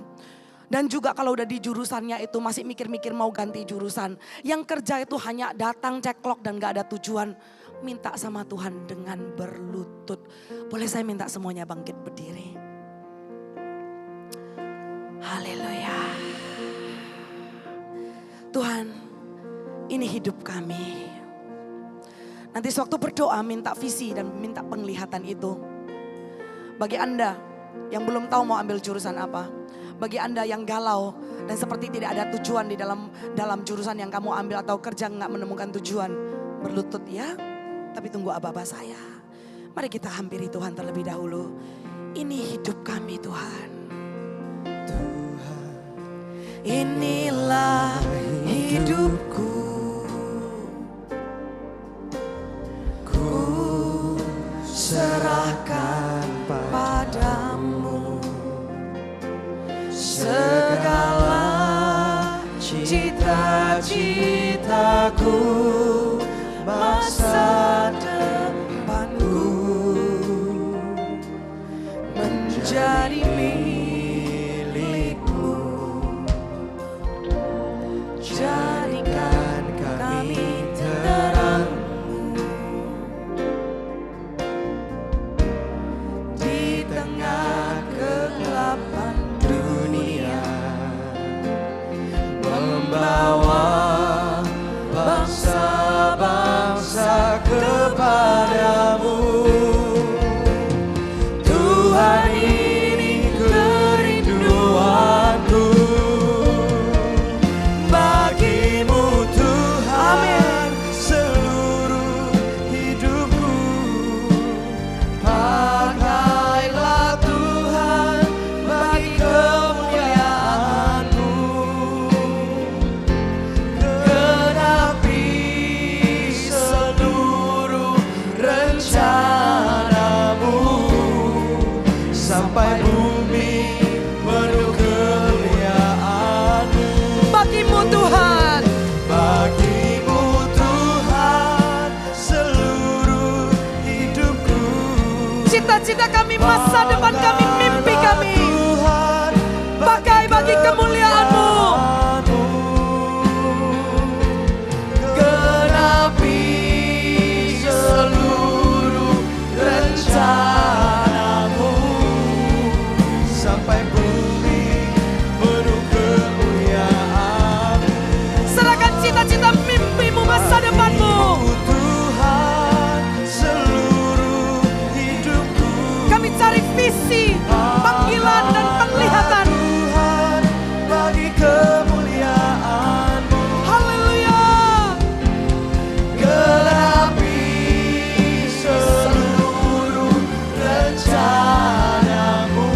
Dan juga kalau udah di jurusannya itu masih mikir-mikir mau ganti jurusan. Yang kerja itu hanya datang ceklok dan gak ada tujuan. Minta sama Tuhan dengan berlutut. Boleh saya minta semuanya bangkit berdiri. Haleluya. Tuhan, ini hidup kami. Nanti sewaktu berdoa minta visi dan minta penglihatan itu. Bagi Anda yang belum tahu mau ambil jurusan apa. Bagi Anda yang galau dan seperti tidak ada tujuan di dalam jurusan yang kamu ambil atau kerja nggak menemukan tujuan. Berlutut ya, tapi tunggu aba-aba saya. Mari kita hampiri Tuhan terlebih dahulu. Ini hidup kami Tuhan. Tuhan, inilah hidupku. Serahkan padamu segala cita-citaku, masa depanku menjadi milikmu. Jadikan kami terang kegelapan dunia, membawa bangsa-bangsa kepadamu. Tuhan, ini kerinduanku bagimu Tuhan. Seluruh hidupku pakailah Tuhan bagi kemuliaan-Mu. Genapi seluruh rencana-Mu sampai bumi penuh kemuliaan-Mu. Bagimu Tuhan, bagimu Tuhan seluruh hidupku. Cita-cita kami, masa depan kami, mimpi kami, pakai bagi kemuliaan-Mu. Genapi seluruh rencana-Mu sampai bumi penuh kemuliaan-Mu. Serahkan cita-cita, mimpi-Mu, masa depan-Mu. Tuhan, seluruh hidupku. Kami cari visi, panggilan dan penglihatan. Tuhan, bagi kemuliaan-Mu. Haleluya. Genapi seluruh rencana-Mu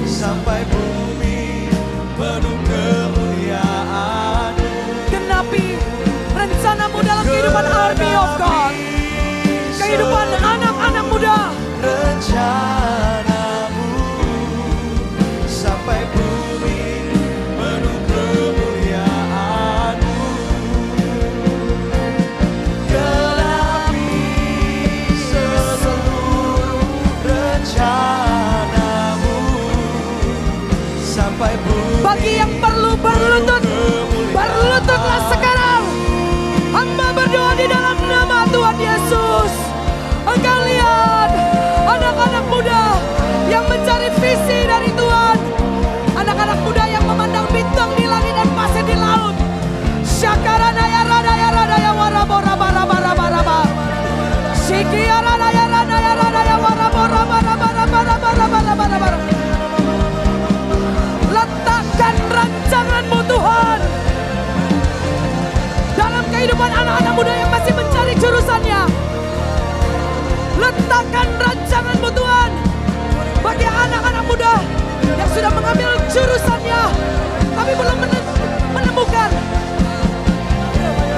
sampai bumi penuh kemuliaan-Mu. Genapi rencana-Mu dalam kehidupan Army of God, kehidupan anak-anak muda. Rencana-Mu sampai bumi penuh kemuliaan-Mu. Genapi seluruh rencana-Mu sampai bumi. Bagi yang perlu berlutut, berlututlah sekarang. Hamba berdoa di dalam nama Tuhan Yesus. Engkau lihat anak-anak muda yang mencari visi dari Tuhan. Anak-anak muda yang memandang bintang di langit dan pasir di laut. Syakaranaya radaya radaya warabora barabara baraba. Shikiaranaya radaya radaya warabora barabara barabara barabara. Letakkan rancangan-Mu Tuhan dalam kehidupan anak-anak muda yang masih mencari jurusannya. Letakkan rancangan-Mu Tuhan bagi anak-anak muda yang sudah mengambil jurusannya tapi belum menemukan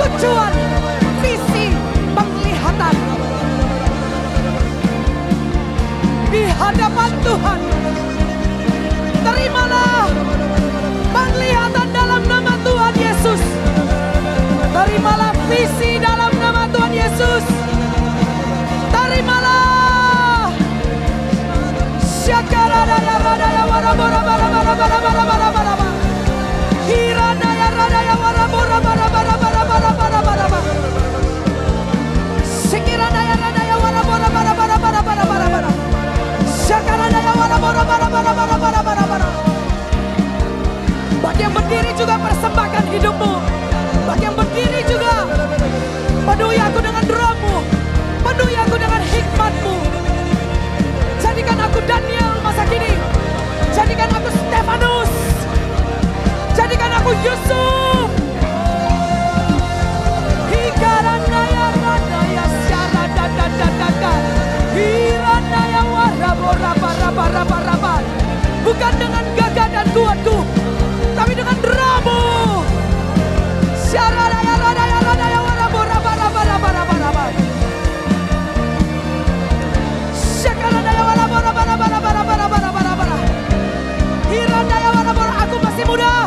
tujuan, visi, penglihatan. Di hadapan Tuhan, terimalah penglihatan dalam nama Tuhan Yesus. Bagi yang berdiri juga persembahkan hidupmu. Bagi yang berdiri juga penuhi aku dengan doa-Mu, penuhi aku dengan hikmat-Mu. Jadikan aku Daniel masa kini, jadikan aku Stefanus, jadikan aku Yusuf. Hikaranaya ranaya syara dadadadada, hiranaya warabora. Bukan dengan gagah dan kuatku, tapi dengan doa-Mu. Syara radaya warabora. Aku masih muda,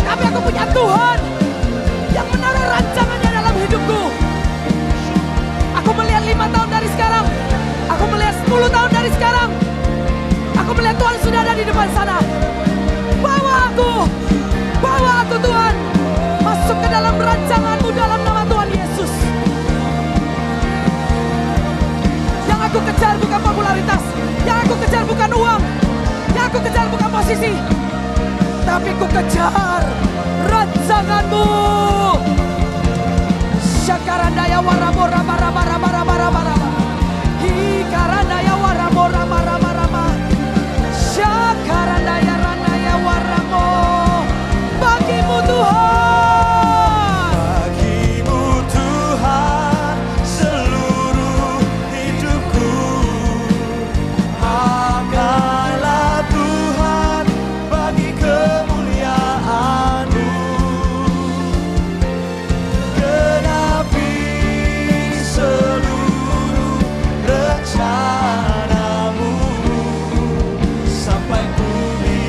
tapi aku punya Tuhan yang menaruh rancangannya dalam hidupku. Aku melihat 5 tahun dari sekarang, aku melihat 10 tahun dari sekarang. Aku melihat Tuhan sudah ada di depan sana. Bawa aku Tuhan, masuk ke dalam rancangan-Mu dalam nama Tuhan Yesus. Yang aku kejar bukan popularitas, yang aku kejar bukan uang, yang aku kejar bukan posisi, tapi ku kejar rancangan-Mu. Syakarandaya warabora bara. Hikarandaya warabora bara. Syakarandaya ranaya waramo. Bagimu Tuhan, Bagimu Tuhan seluruh hidupku. Pakailah Tuhan bagi kemuliaan-Mu. Genapi seluruh rencana-Mu sampai bumi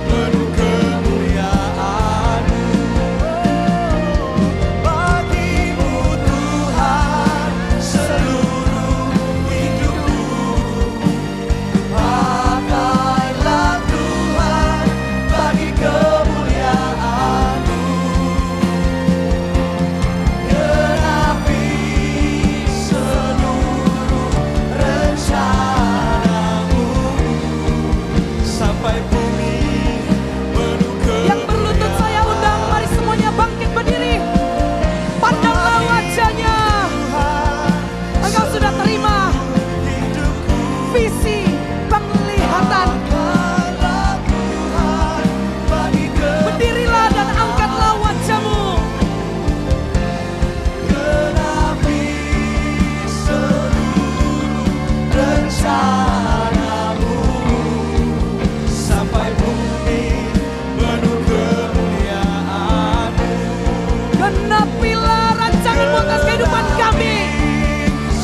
penuh kemuliaan-Mu. Bagimu Tuhan seluruh hidupku. Pakailah Tuhan bagi kemuliaan-Mu. Genapi seluruh rencana-Mu sampai bumi penuh yang berlutut saya undang, mari semuanya bangkit berdiri. Pandanglah wajahnya. Engkau sudah terima visi penglihatan. Berdirilah dan angkatlah wajahmu. Genapi seluruh rencana-Mu sampai bumi penuh kemuliaan-Mu. Genapilah rancangan-Mu atas kehidupan kami,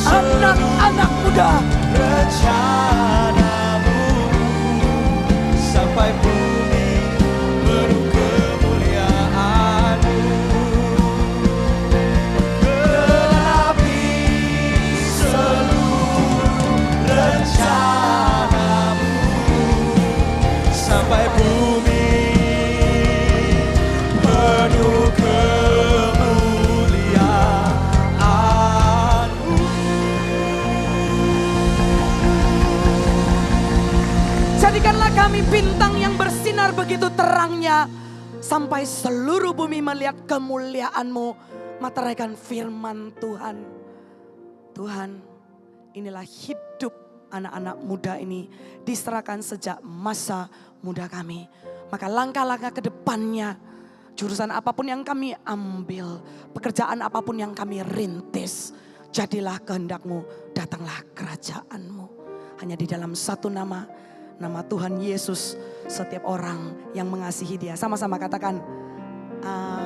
anak-anak muda. Rencana-Mu sampai bumi penuh kemuliaan-Mu. Genapi seluruh rencana-Mu sampai bumi penuh kemuliaan-Mu. Jadikanlah kami bintang yang bersinar begitu terangnya, sampai seluruh bumi melihat kemuliaan-Mu, meteraikan firman Tuhan. Tuhan, inilah hidup anak-anak muda ini, diserahkan sejak masa muda kami. Maka langkah-langkah ke depannya, jurusan apapun yang kami ambil, pekerjaan apapun yang kami rintis, jadilah kehendak-Mu, datanglah kerajaan-Mu. Hanya di dalam satu nama, nama Tuhan Yesus, setiap orang yang mengasihi Dia. Sama-sama katakan, amin.